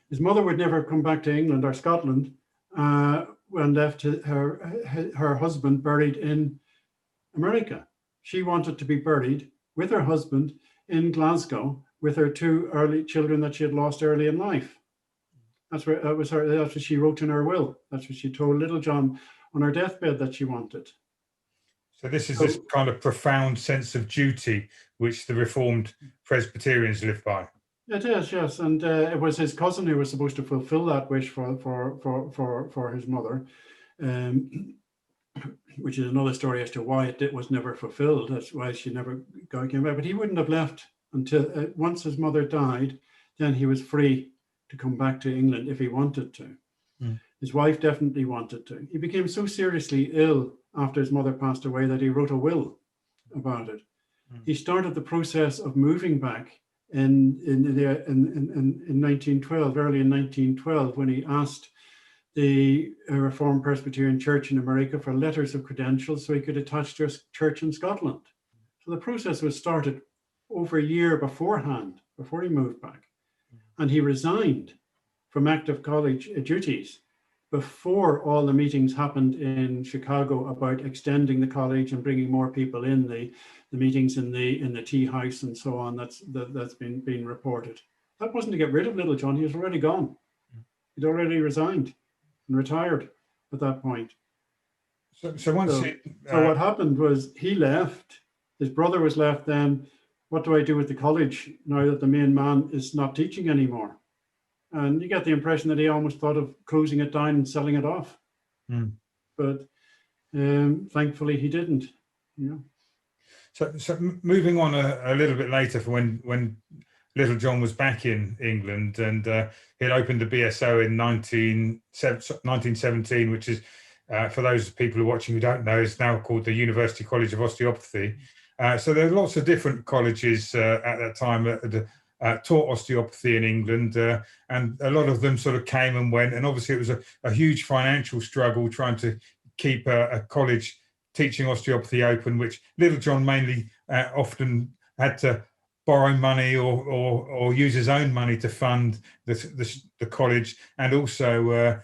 His mother would never have come back to England or Scotland and left her husband buried in America. She wanted to be buried with her husband in Glasgow with her two early children that she had lost early in life. That's what she wrote in her will. That's what she told Littlejohn on her deathbed that she wanted. So this is this kind of profound sense of duty which the Reformed Presbyterians live by. It is, yes, and it was his cousin who was supposed to fulfill that wish for his mother, which is another story as to why it was never fulfilled. That's why she never came back. But he wouldn't have left until once his mother died. Then he was free to come back to England if he wanted to. His wife definitely wanted to. He became so seriously ill after his mother passed away that he wrote a will about it. He started the process of moving back in 1912, early in 1912, when he asked the Reformed Presbyterian Church in America for letters of credentials so he could attach to a church in Scotland. So the process was started over a year beforehand, before he moved back. And he resigned from active college duties before all the meetings happened in Chicago about extending the college and bringing more people in, the meetings in the tea house and so on. That's been reported. That wasn't to get rid of Littlejohn. He was already gone. He'd already resigned and retired at that point. So what happened was he left. His brother was left then. What do I do with the college now that the main man is not teaching anymore? And you get the impression that he almost thought of closing it down and selling it off. But thankfully he didn't. Yeah. So moving on a little bit later, from when Littlejohn was back in England, and he'd opened the BSO in 1917, which is, for those people who are watching who don't know, is now called the University College of Osteopathy. So there are lots of different colleges at that time that taught osteopathy in England, and a lot of them sort of came and went. And obviously it was a huge financial struggle trying to keep a college teaching osteopathy open, which Littlejohn mainly often had to borrow money or use his own money to fund the college, and also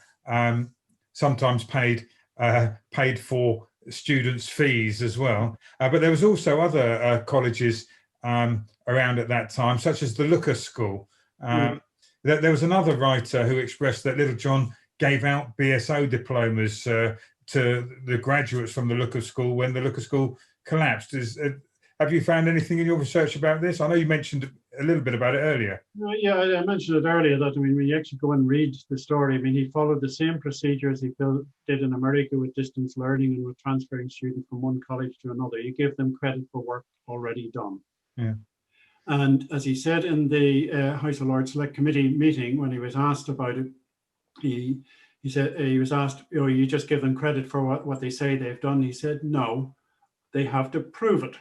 sometimes paid for students' fees as well. But there was also other colleges around at that time, such as the Looker School. There was another writer who expressed that Littlejohn gave out BSO diplomas to the graduates from the Looker School when the Looker School collapsed. Have you found anything in your research about this? I know you mentioned a little bit about it earlier. Yeah, I mentioned it earlier that, I mean, when you actually go and read the story, I mean, he followed the same procedure as he did in America with distance learning and with transferring students from one college to another. You give them credit for work already done. Yeah. And as he said in the House of Lords Select Committee meeting, when he was asked about it, he said, he was asked, you know, you just give them credit for what they say they've done. He said, no, they have to prove it.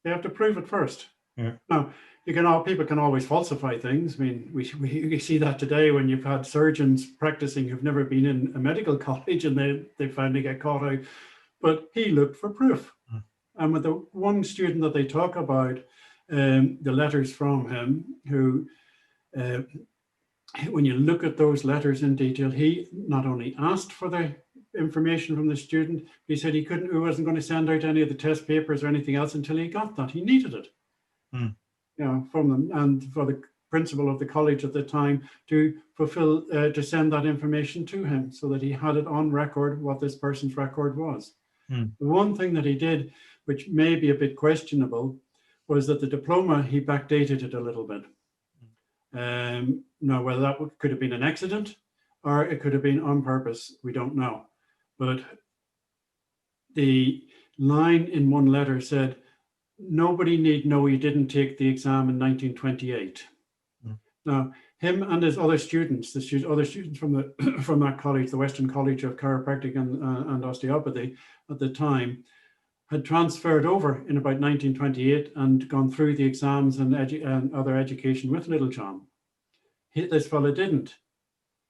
They have to prove it first. Yeah. Now, people can always falsify things. I mean, we see that today when you've had surgeons practicing who've never been in a medical college and they finally get caught out. But he looked for proof. And with the one student that they talk about, the letters from him, who, when you look at those letters in detail, he not only asked for the information from the student, he said he wasn't going to send out any of the test papers or anything else until he got that. He needed it, you know, from them, and for the principal of the college at the time to fulfill, to send that information to him so that he had it on record what this person's record was. The one thing that he did, which may be a bit questionable, was that the diploma, he backdated it a little bit. Now, whether that could have been an accident or it could have been on purpose, we don't know. But the line in one letter said, nobody need know you didn't take the exam in 1928. Now, him and his other students, other students from that college, the Western College of Chiropractic and Osteopathy at the time, had transferred over in about 1928 and gone through the exams and other education with Littlejohn. This fellow didn't.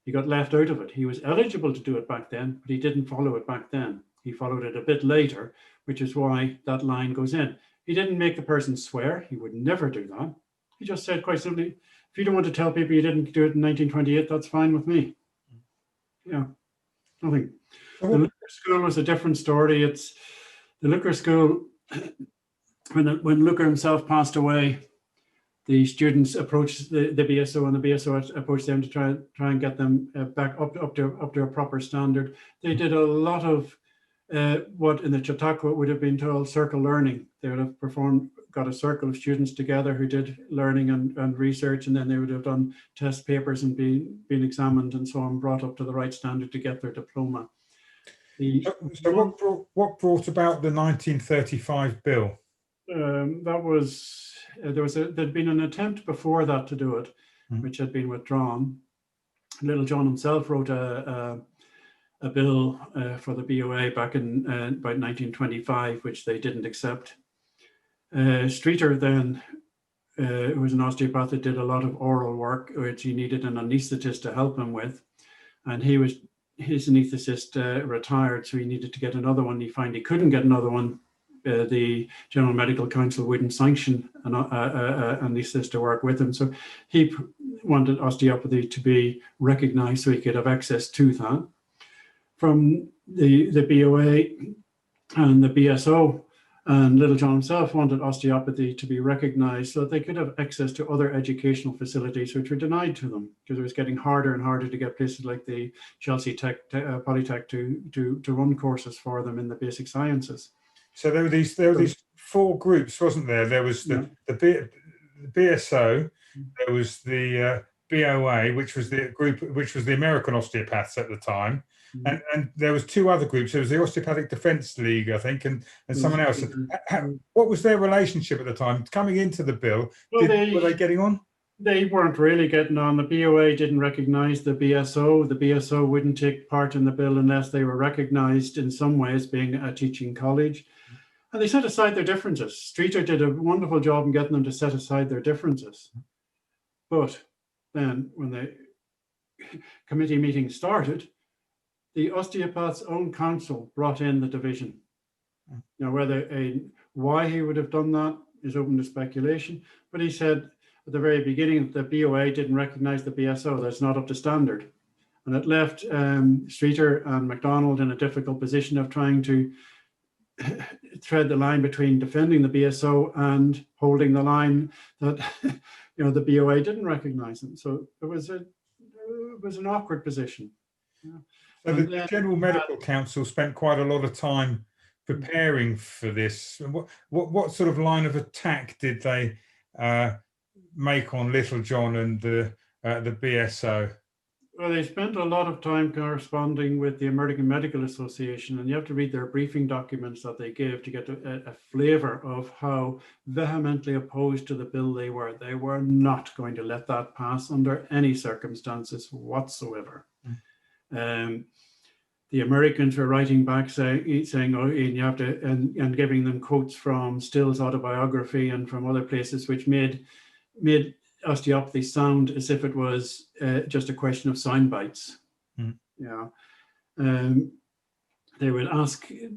He got left out of it. He was eligible to do it back then, but he didn't follow it back then. He followed it a bit later, which is why that line goes in. He didn't make the person swear. He would never do that. He just said quite simply, if you don't want to tell people you didn't do it in 1928, that's fine with me. Yeah, nothing. The Looker School was a different story. It's the Looker School, when Looker himself passed away, the students approached the BSO, and the BSO approached them to try and get them back up to a proper standard. They did a lot of what in the Chautauqua would have been called circle learning. They would have got a circle of students together who did learning and research, and then they would have done test papers and been examined and so on, brought up to the right standard to get their diploma. So what brought about the 1935 bill? There'd been an attempt before that to do it, which had been withdrawn. Littlejohn himself wrote a bill for the BOA back in about 1925, which they didn't accept. Streeter then, who was an osteopath that did a lot of oral work, which he needed an anesthetist to help him with. And his anesthetist retired, so he needed to get another one. He finally couldn't get another one. The General Medical Council wouldn't sanction an anesthetist to work with him. So he wanted osteopathy to be recognized so he could have access to that. From the BOA and the BSO, and Littlejohn himself wanted osteopathy to be recognized so that they could have access to other educational facilities which were denied to them, because it was getting harder and harder to get places like the Chelsea Polytech to run courses for them in the basic sciences. So there were these four groups, wasn't there? There was the BSO, there was the BOA, which was the group, which was the American osteopaths at the time. And there was two other groups. There was the Osteopathic Defence League, I think, and someone else. What was their relationship at the time? Coming into the bill, were they getting on? They weren't really getting on. The BOA didn't recognise the BSO. The BSO wouldn't take part in the bill unless they were recognised in some way as being a teaching college. And they set aside their differences. Streeter did a wonderful job in getting them to set aside their differences. But then when the committee meeting started, the osteopath's own council brought in the division. Now, why he would have done that is open to speculation, but he said at the very beginning that the BOA didn't recognize the BSO, that's not up to standard. And it left Streeter and MacDonald in a difficult position of trying to thread the line between defending the BSO and holding the line that the BOA didn't recognize them. So it was an awkward position. Yeah. So the General Medical Council spent quite a lot of time preparing for this. What sort of line of attack did they make on Littlejohn and the BSO? Well, they spent a lot of time corresponding with the American Medical Association, and you have to read their briefing documents that they gave to get a flavour of how vehemently opposed to the bill they were. They were not going to let that pass under any circumstances whatsoever. The Americans were writing back saying, oh, and you have to, and giving them quotes from Still's autobiography and from other places, which made osteopathy sound as if it was just a question of sound bites. Yeah. They would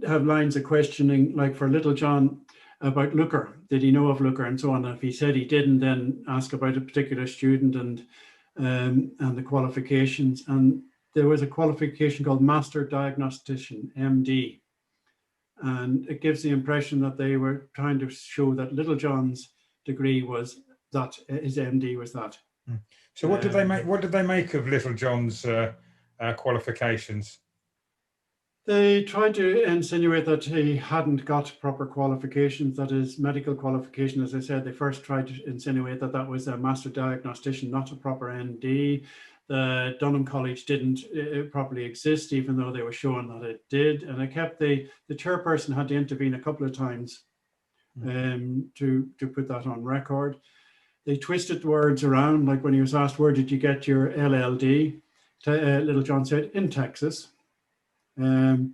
have lines of questioning, like for Littlejohn about Looker. Did he know of Looker and so on? And if he said he didn't, then ask about a particular student and the qualifications. And there was a qualification called Master Diagnostician, MD. And it gives the impression that they were trying to show that Littlejohn's degree was that, his MD was that. So what did they make? What did they make of Littlejohn's qualifications? They tried to insinuate that he hadn't got proper qualifications, that his medical qualification, as I said, they first tried to insinuate that that was a Master Diagnostician, not a proper ND. The Dunham College didn't properly exist, even though they were showing that it did. And it kept the chairperson had to intervene a couple of times to put that on record. They twisted words around, like when he was asked, where did you get your LLD? Littlejohn said, in Texas. And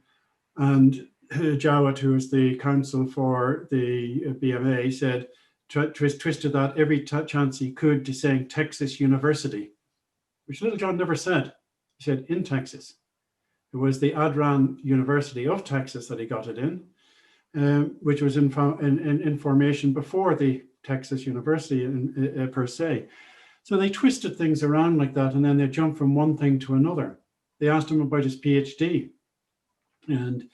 Jowett, who was the counsel for the BMA, said, twisted that every chance he could to saying Texas University, which Littlejohn never said. He said in Texas. It was the Adran University of Texas that he got it in, which was in formation before the Texas University per se. So they twisted things around like that, and then they jumped from one thing to another. They asked him about his PhD, and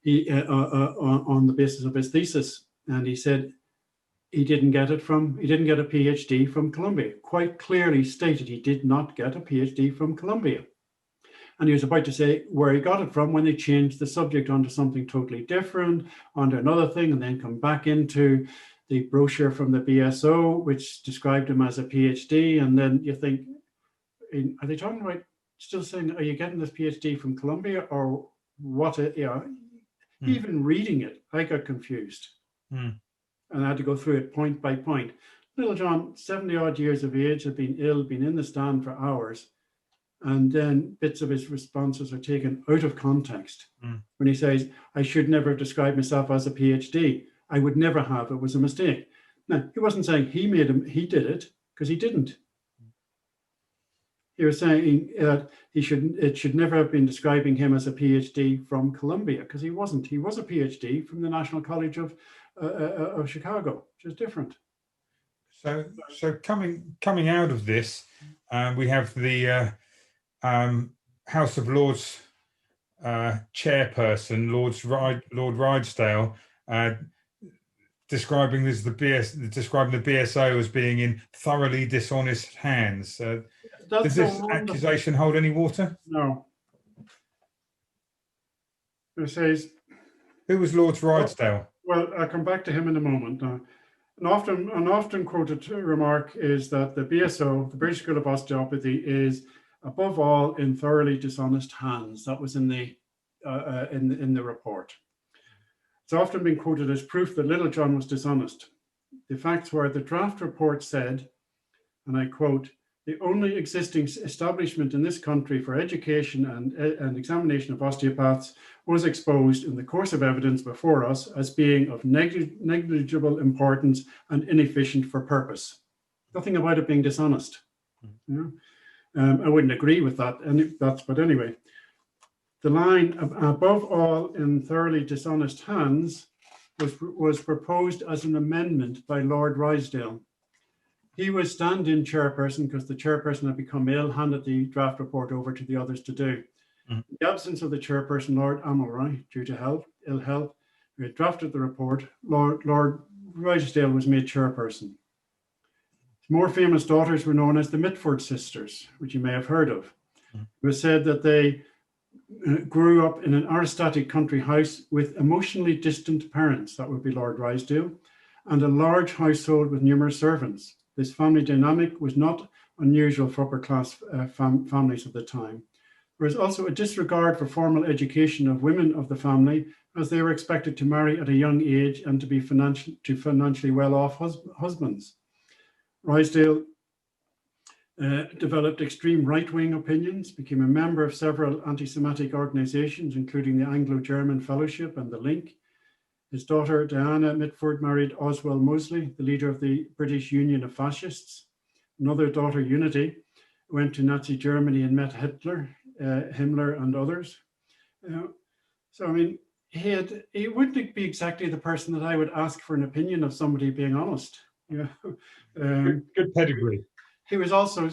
he on the basis of his thesis, and he said he didn't get a PhD from Columbia. Quite clearly stated he did not get a PhD from Columbia. And he was about to say where he got it from when they changed the subject onto something totally different, onto another thing, and then come back into the brochure from the BSO, which described him as a PhD. And then you think, are they talking about still saying, are you getting this PhD from Columbia or what? Even reading it, I got confused. And I had to go through it point by point. Littlejohn, 70 odd years of age, had been ill, been in the stand for hours. and then bits of his responses are taken out of context. When he says, I should never have described myself as a PhD. I would never have, it was a mistake. Now, he wasn't saying he did it, because he didn't. He was saying that it should never have been describing him as a PhD from Columbia, because he wasn't. He was a PhD from the National College of Chicago, which is different. So coming out of this, we have the House of Lords chairperson, Lord Rydesdale, describing the BSO as being in thoroughly dishonest hands. Does this accusation hold any water? No. It says, who was Lord Rydesdale? Well, I'll come back to him in a moment. An often quoted remark is that the BSO, the British School of Osteopathy, is above all in thoroughly dishonest hands. That was in the report. It's often been quoted as proof that Littlejohn was dishonest. The facts were the draft report said, and I quote, the only existing establishment in this country for education and examination of osteopaths was exposed in the course of evidence before us as being of negligible importance and inefficient for purpose. Nothing about it being dishonest. You know? I wouldn't agree with that, but anyway. The line above all in thoroughly dishonest hands was proposed as an amendment by Lord Rydesdale. He was stand-in chairperson because the chairperson had become ill, handed the draft report over to the others to do. In the absence of the chairperson, Lord Amelroy, due to ill health, who had drafted the report, Lord Rydesdale was made chairperson. His more famous daughters were known as the Mitford sisters, which you may have heard of. It was said that they grew up in an aristocratic country house with emotionally distant parents, that would be Lord Rydesdale, and a large household with numerous servants. This family dynamic was not unusual for upper-class families of the time. There was also a disregard for formal education of women of the family, as they were expected to marry at a young age and to be financially well-off husbands. Rydesdale developed extreme right-wing opinions, became a member of several anti-Semitic organizations, including the Anglo-German Fellowship and the Link. His daughter, Diana Mitford, married Oswald Mosley, the leader of the British Union of Fascists. Another daughter, Unity, went to Nazi Germany and met Hitler, Himmler and others. So, I mean, he wouldn't be exactly the person that I would ask for an opinion of somebody being honest. You know? Good pedigree. He was also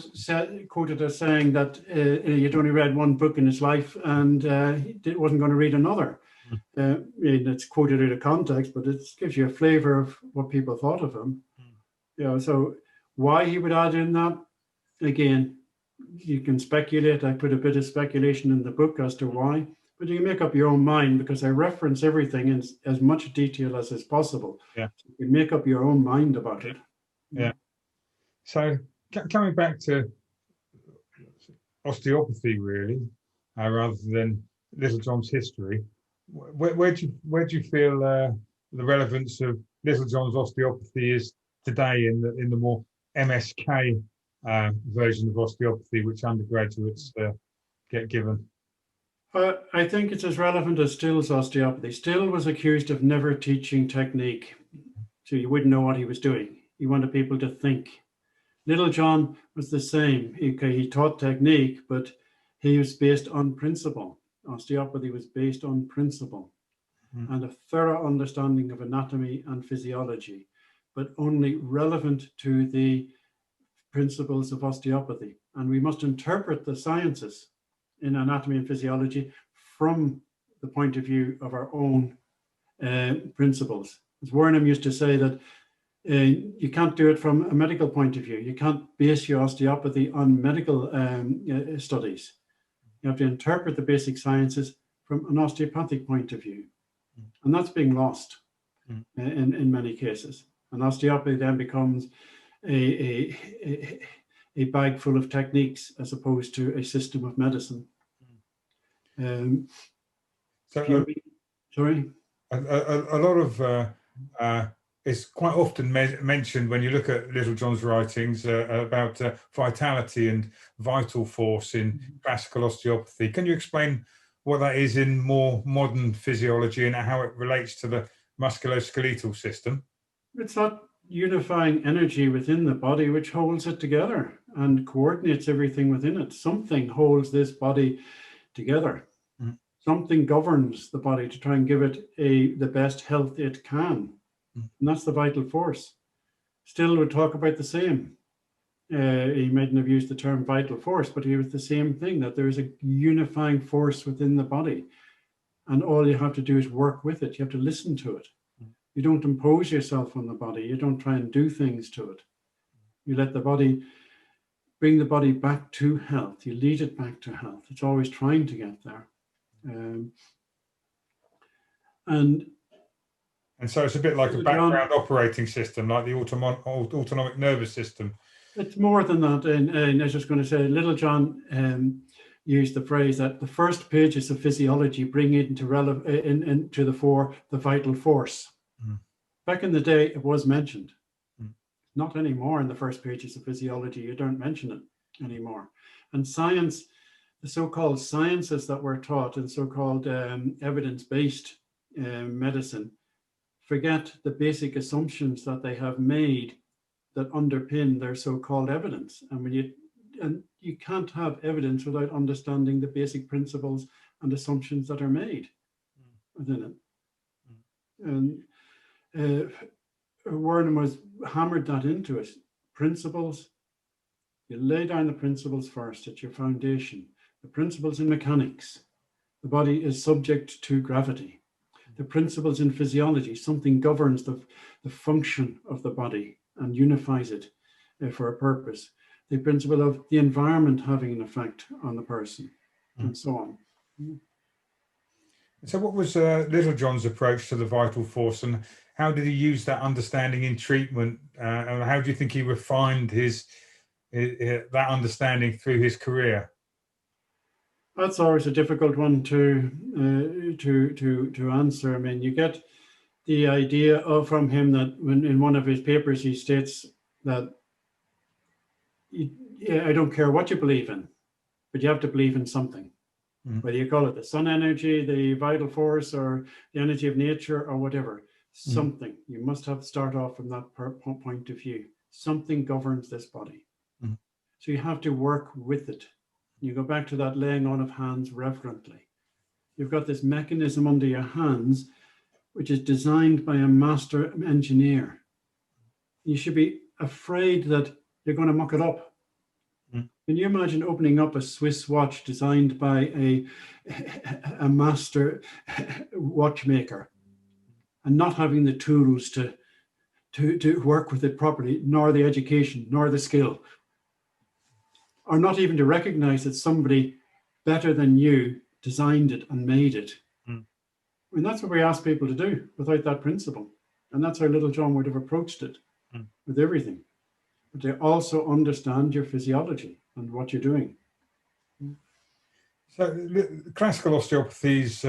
quoted as saying that he'd only read one book in his life and he wasn't going to read another. It's quoted out of context, but it gives you a flavor of what people thought of him. You know, so why he would add in that, again, you can speculate. I put a bit of speculation in the book as to why, but you can make up your own mind because I reference everything in as much detail as is possible. Yeah, so you can make up your own mind about it. Yeah. So coming back to osteopathy, really, rather than Littlejohn's history. Where do you feel the relevance of Littlejohn's osteopathy is today in the more MSK version of osteopathy, which undergraduates get given? I think it's as relevant as Still's osteopathy. Still was accused of never teaching technique, so you wouldn't know what he was doing. He wanted people to think. Littlejohn was the same. He taught technique, but he was based on principle. Osteopathy was based on principle and a thorough understanding of anatomy and physiology, but only relevant to the principles of osteopathy. And we must interpret the sciences in anatomy and physiology from the point of view of our own principles. As Wernham used to say that you can't do it from a medical point of view. You can't base your osteopathy on medical studies. You have to interpret the basic sciences from an osteopathic point of view. And that's being lost in many cases. And osteopathy then becomes a bag full of techniques as opposed to a system of medicine. Sorry? A lot of it's quite often mentioned when you look at Littlejohn's writings about vitality and vital force in classical osteopathy. Can you explain what that is in more modern physiology and how it relates to the musculoskeletal system? It's that unifying energy within the body which holds it together and coordinates everything within it. Something holds this body together. Mm. Something governs the body to try and give it the best health it can. Mm. And that's the vital force. Still would talk about the same. He mightn't have used the term vital force, but he was the same thing, that there is a unifying force within the body. And all you have to do is work with it. You have to listen to it. You don't impose yourself on the body. You don't try and do things to it. You let the body, bring the body back to health. You lead it back to health. It's always trying to get there. And so it's a bit like a background operating system, like the autonomic nervous system. It's more than that. And I was just going to say, Littlejohn used the phrase that the first pages of physiology bring into the fore the vital force. Mm. Back in the day, it was mentioned. Mm. Not anymore in the first pages of physiology. You don't mention it anymore. And science, the so-called sciences that we're taught in so-called evidence-based medicine, forget the basic assumptions that they have made that underpin their so-called evidence. And you can't have evidence without understanding the basic principles and assumptions that are made within it. And Wernham was hammered that into it. Principles, you lay down the principles first at your foundation. The principles in mechanics, the body is subject to gravity. The principles in physiology, something governs the function of the body and unifies it for a purpose. The principle of the environment having an effect on the person, and so on. So what was Littlejohn's approach to the vital force, and how did he use that understanding in treatment? And how do you think he refined that understanding through his career? That's always a difficult one to answer. I mean, you get the idea from him that when in one of his papers he states that I don't care what you believe in, but you have to believe in something. Mm. Whether you call it the sun energy, the vital force, or the energy of nature, or whatever, something. You must start off from that point of view. Something governs this body. Mm. So you have to work with it. You go back to that laying on of hands reverently. You've got this mechanism under your hands, which is designed by a master engineer. You should be afraid that you're going to muck it up. Mm. Can you imagine opening up a Swiss watch designed by a master watchmaker and not having the tools to work with it properly, nor the education, nor the skill, or not even to recognize that somebody better than you designed it and made it? Mm. I mean, that's what we ask people to do without that principle. And that's how Littlejohn would have approached it with everything. But they also understand your physiology and what you're doing. So classical osteopathy is,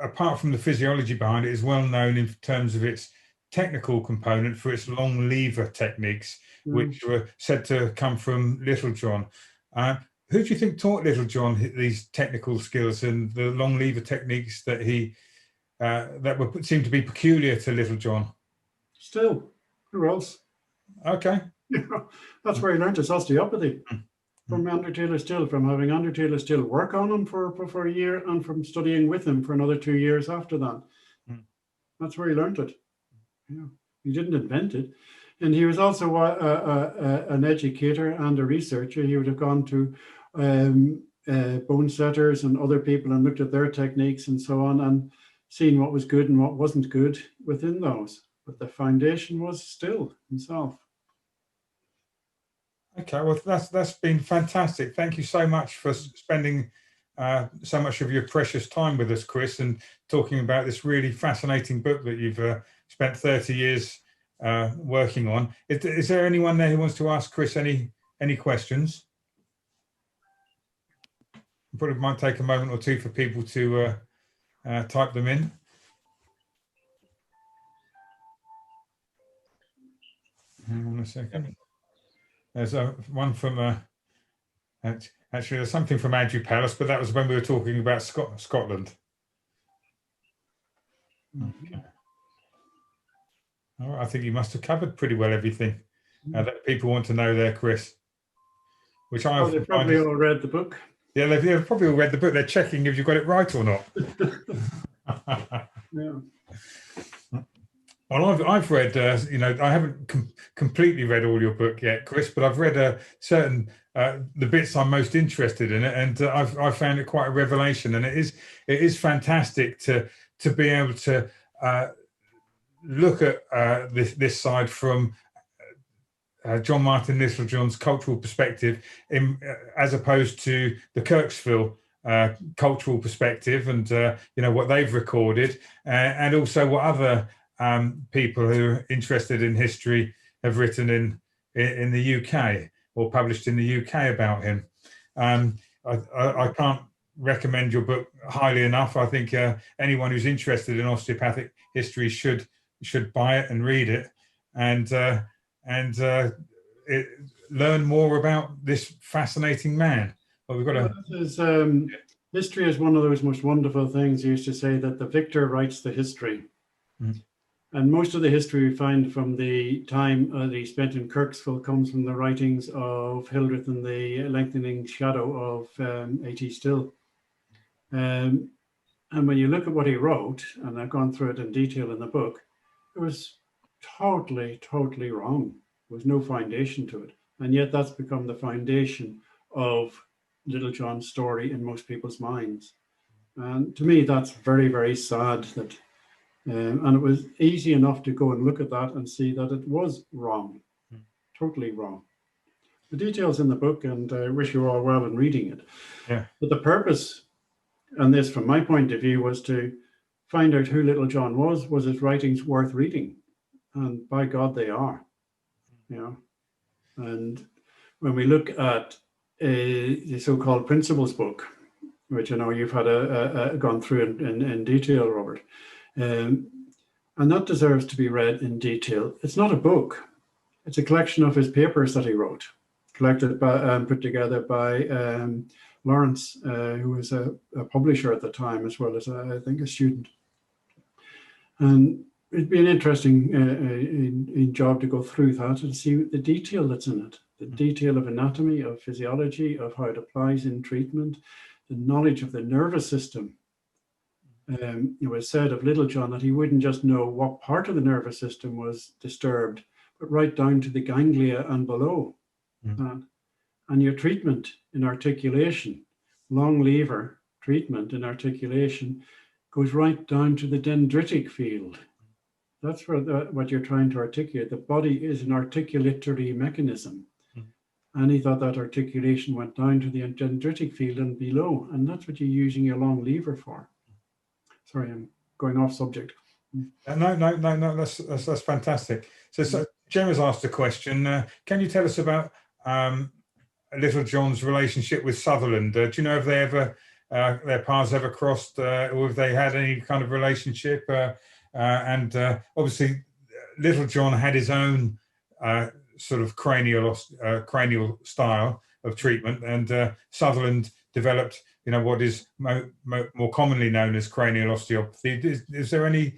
apart from the physiology behind it, is well known in terms of its technical component for its long lever techniques, which were said to come from Littlejohn. Who do you think taught Littlejohn these technical skills and the long lever techniques that seemed to be peculiar to Littlejohn? Still, who else? Okay. That's where he learned his osteopathy. From Andrew Taylor Still, from having Andrew Taylor Still work on him for a year, and from studying with him for another 2 years after that. That's where he learned it. Yeah. He didn't invent it. And he was also an educator and a researcher. He would have gone to bone setters and other people and looked at their techniques and so on, and seen what was good and what wasn't good within those. But the foundation was Still himself. Okay, well, that's been fantastic. Thank you so much for spending so much of your precious time with us, Chris, and talking about this really fascinating book that you've spent 30 years working on. Is there anyone there who wants to ask Chris any questions? Probably might take a moment or two for people to type them in. Hang on a second. There's one from actually there's something from Andrew Palace, but that was when we were talking about Scotland. Okay. All right, I think you must have covered pretty well everything that people want to know there, Chris. Which I they've probably all read the book. Yeah, they've probably all read the book. They're checking if you've got it right or not. Yeah. Well, I've read, I haven't completely read all your book yet, Chris, but I've read certain the bits I'm most interested in it, and I've found it quite a revelation. And it is fantastic to be able to look at this side from John Martin Littlejohn's cultural perspective, as opposed to the Kirksvilke cultural perspective, and what they've recorded, and also what other people who are interested in history have written in the UK or published in the UK about him. I can't recommend your book highly enough. I think anyone who's interested in osteopathic history should buy it and read it, and learn more about this fascinating man. But we've got history is one of those most wonderful things. He used to say that the victor writes the history. And most of the history we find from the time that he spent in Kirksvilke comes from the writings of Hildreth and the Lengthening Shadow of A.T. Still. And when you look at what he wrote, and I've gone through it in detail in the book, it was totally, totally wrong. There was no foundation to it. And yet that's become the foundation of Littlejohn's story in most people's minds. And to me, that's very, very sad that and it was easy enough to go and look at that and see that it was wrong, totally wrong. The details in the book, and I wish you all well in reading it. Yeah. But the purpose, and this from my point of view, was to find out who Littlejohn was his writings worth reading? And by God, they are. And when we look at the so-called Principles book, which I know you've had gone through in detail, Robert, and that deserves to be read in detail. It's not a book. It's a collection of his papers that he wrote, collected by put together by Lawrence, who was a publisher at the time, as well as, I think, a student. And it'd be an interesting job to go through that and see the detail that's in it, the detail of anatomy, of physiology, of how it applies in treatment, the knowledge of the nervous system. It was said of Littlejohn that he wouldn't just know what part of the nervous system was disturbed, but right down to the ganglia and below. And your treatment in articulation, long lever treatment in articulation, goes right down to the dendritic field. That's where what you're trying to articulate. The body is an articulatory mechanism. And he thought that articulation went down to the dendritic field and below. And that's what you're using your long lever for. Sorry, I'm going off subject. No, that's fantastic. So Jem has asked a question. Can you tell us about Littlejohn's relationship with Sutherland? Do you know if they ever, their paths ever crossed, or if they had any kind of relationship? And obviously, Littlejohn had his own sort of cranial style of treatment, and Sutherland developed, what is more commonly known as cranial osteopathy. Is there any?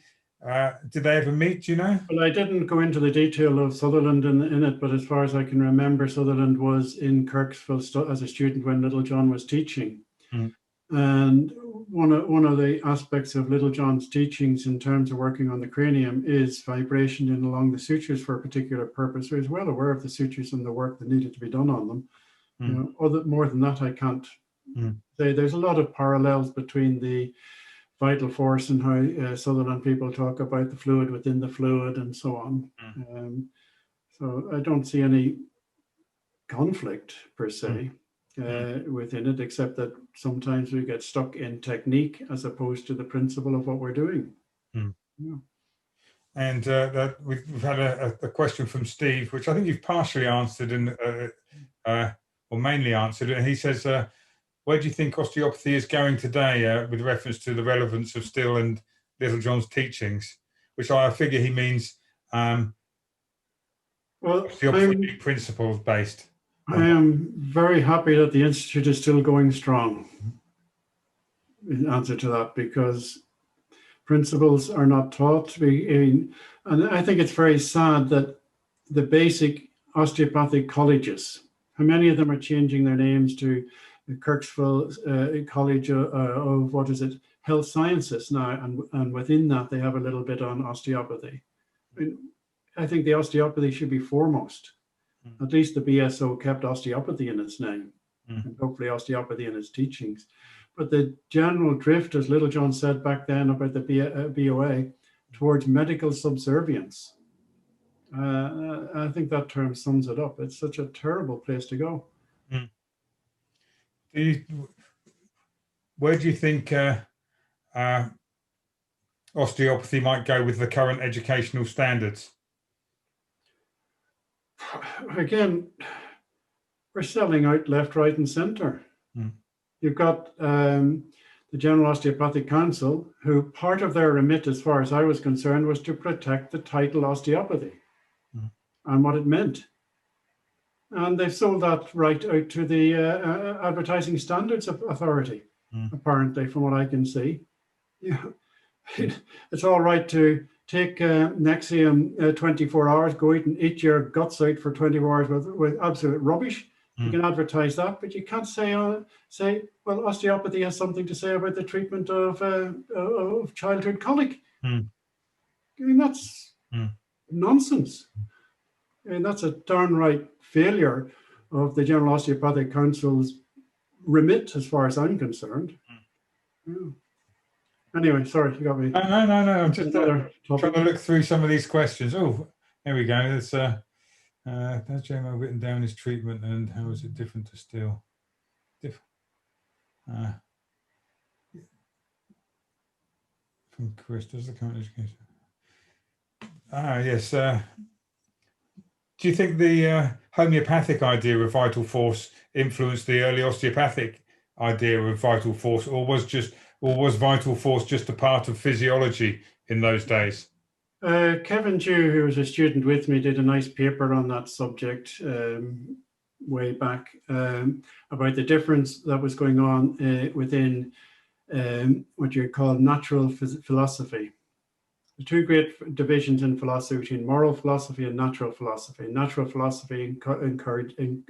Did they ever meet? Do you know? Well, I didn't go into the detail of Sutherland in it, but as far as I can remember, Sutherland was in Kirksvilke as a student when Littlejohn was teaching. And one of the aspects of Littlejohn's teachings in terms of working on the cranium is vibration in along the sutures for a particular purpose. So he's well aware of the sutures and the work that needed to be done on them. More than that, I can't say. There's a lot of parallels between the vital force and how Sutherland people talk about the fluid within the fluid and so on. So I don't see any conflict per se within it, except that sometimes we get stuck in technique as opposed to the principle of what we're doing. And we've had a question from Steve, which I think you've partially answered or mainly answered. And he says, where do you think osteopathy is going today with reference to the relevance of Still and Littlejohn's teachings? Which I figure he means Well, osteopathy principles based? I am very happy that the Institute is still going strong in answer to that, because principles are not taught to be, and I think it's very sad that the basic osteopathic colleges, how many of them are changing their names to the Kirksvilke College of what is it, Health Sciences now, and within that they have a little bit on osteopathy. I think the osteopathy should be foremost. At least the BSO kept osteopathy in its name, and hopefully osteopathy in its teachings. But the general drift, as Littlejohn said back then about the BOA, towards medical subservience, I think that term sums it up. It's such a terrible place to go. Where do you think osteopathy might go with the current educational standards? Again, we're selling out left, right, and center. You've got the General Osteopathic Council, who part of their remit, as far as I was concerned, was to protect the title osteopathy and what it meant. And they've sold that right out to the Advertising Standards Authority, apparently, from what I can see. Yeah. It's all right to take Nexium 24 hours, go out and eat your guts out for 24 hours with absolute rubbish. You can advertise that, but you can't say, well, osteopathy has something to say about the treatment of childhood colic. I mean, that's nonsense. And that's a downright failure of the General Osteopathic Council's remit, as far as I'm concerned. Yeah. Anyway, sorry, you got me. No. I'm just trying to look through some of these questions. Oh, there we go. There's has JML written down his treatment, and how is it different to steel? From Chris, does the current education? Yes. Do you think the homeopathic idea of vital force influenced the early osteopathic idea of vital force, or was vital force just a part of physiology in those days? Kevin Dew, who was a student with me, did a nice paper on that subject way back about the difference that was going on within what you call natural philosophy. The two great divisions in philosophy between moral philosophy and natural philosophy. Natural philosophy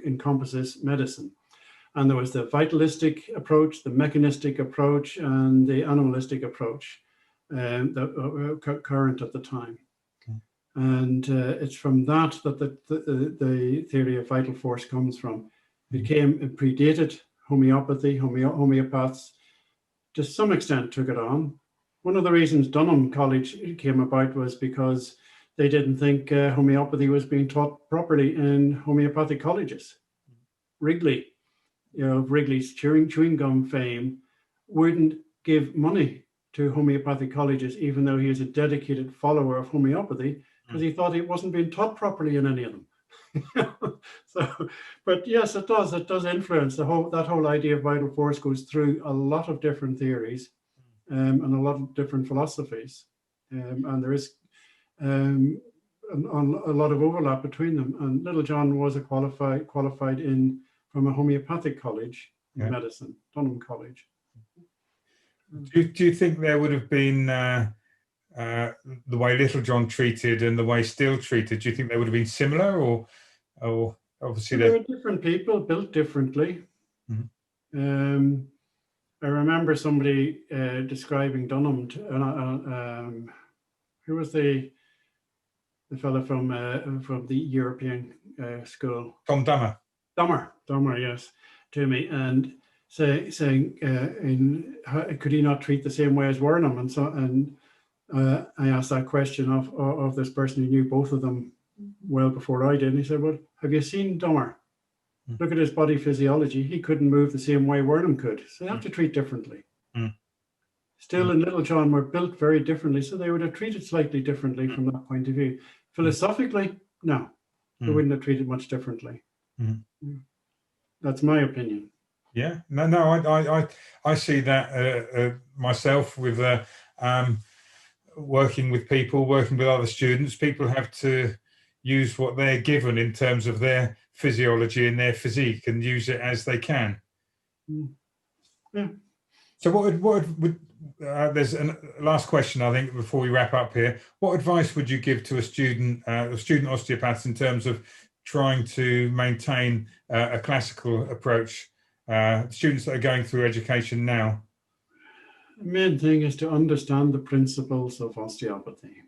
encompasses medicine. And there was the vitalistic approach, the mechanistic approach, and the animalistic approach that current at the time. Okay. And it's from that the theory of vital force comes from. It predated homeopathy. Homeopaths, to some extent, took it on. One of the reasons Dunham College came about was because they didn't think homeopathy was being taught properly in homeopathic colleges. Wrigley, Wrigley's chewing gum fame, wouldn't give money to homeopathic colleges, even though he is a dedicated follower of homeopathy, because he thought it wasn't being taught properly in any of them. But yes, it does influence that whole idea of vital force goes through a lot of different theories and a lot of different philosophies, and there is a lot of overlap between them. And Littlejohn was qualified from a homeopathic college in medicine, Dunham College. Do you think there would have been the way Littlejohn treated and the way Steele treated? Do you think they would have been similar, or obviously there were different people built differently? I remember somebody describing Dunham. Who was the fellow from the European school? Tom Dummer. Dummer, yes, to me, and saying could he not treat the same way as Wernham? And I asked that question of this person who knew both of them well before I did. And he said, "Well, have you seen Dummer? Look at his body physiology. He couldn't move the same way Wernham could. So they have to treat differently." Steele and Littlejohn were built very differently, so they would have treated slightly differently from that point of view. Philosophically, no, they wouldn't have treated much differently. That's my opinion. Yeah, no, I see that myself with working with people, working with other students. People have to, use what they're given in terms of their physiology and their physique and use it as they can. Yeah. So there's a last question, I think, before we wrap up here. What advice would you give to a student osteopath in terms of trying to maintain a classical approach, students that are going through education now? The main thing is to understand the principles of osteopathy.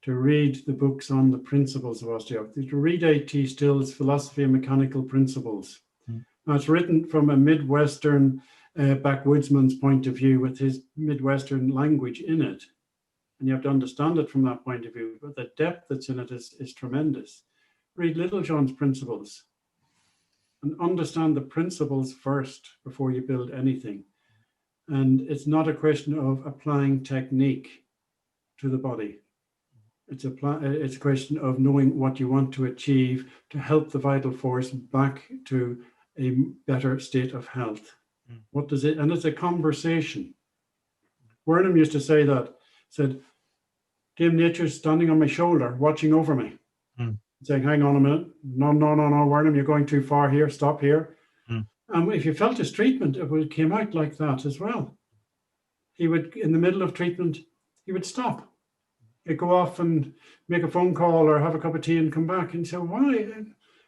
To read the books on the principles of osteopathy, to read A.T. Still's Philosophy of Mechanical Principles. Now, it's written from a Midwestern backwoodsman's point of view with his Midwestern language in it. And you have to understand it from that point of view, but the depth that's in it is tremendous. Read Littlejohn's principles and understand the principles first before you build anything. And it's not a question of applying technique to the body. It's a question of knowing what you want to achieve to help the vital force back to a better state of health. What does it, and it's a conversation. Wernham used to say that, said, Dame Nature's standing on my shoulder, watching over me, saying, hang on a minute, no, Wernham, you're going too far here, stop here. And if you felt his treatment, it came out like that as well. He would, in the middle of treatment, he would stop. He'd go off and make a phone call or have a cup of tea and come back and say, why?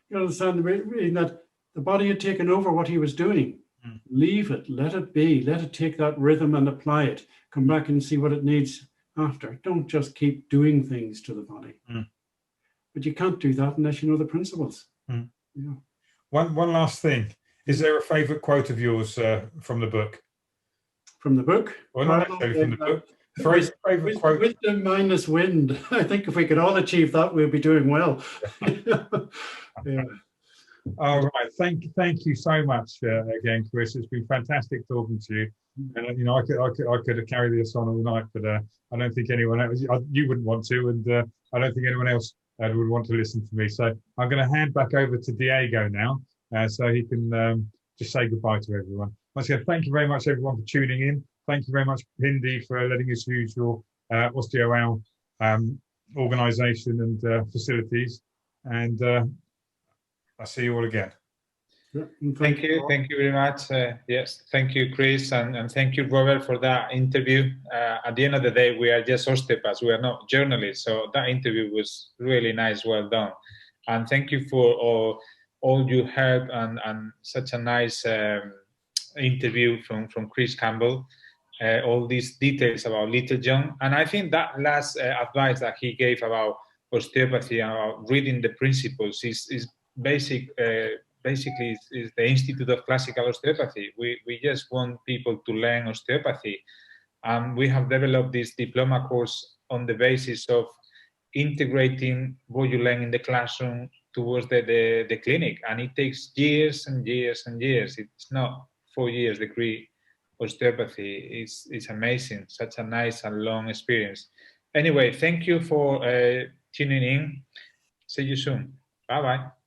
You understand that the body had taken over what he was doing. Leave it, let it be, let it take that rhythm and apply it. Come back and see what it needs after. Don't just keep doing things to the body. But you can't do that unless you know the principles. Yeah. One last thing. Is there a favourite quote of yours from the book? From the book? Well, not necessarily from the book. Favourite quote. Wisdom minus wind. I think if we could all achieve that, we'd be doing well. Yeah. All right. Thank you so much again, Chris. It's been fantastic talking to you. And you know, I could have carried this on all night, but I don't think anyone else. You wouldn't want to, and I don't think anyone else would want to listen to me. So I'm going to hand back over to Diego now, so he can just say goodbye to everyone. Once again, thank you very much, everyone, for tuning in. Thank you very much, Hindi, for letting us use your OsteoAL organisation and facilities. And I'll see you all again. Yeah, Thank you very much. Yes, thank you, Chris, and thank you, Robert, for that interview. At the end of the day, we are just osteopaths. We are not journalists, so that interview was really nice, well done. And thank you for all your help and such a nice interview from Chris Campbell. All these details about Littlejohn, and I think that last advice that he gave about osteopathy and about reading the principles is basically is the Institute of Classical Osteopathy. We just want people to learn osteopathy, and we have developed this diploma course on the basis of integrating what you learn in the classroom towards the clinic, and it takes years and years and years. It's not 4 years degree. Osteopathy is amazing, such a nice and long experience. Anyway, thank you for tuning in. See you soon. Bye-bye.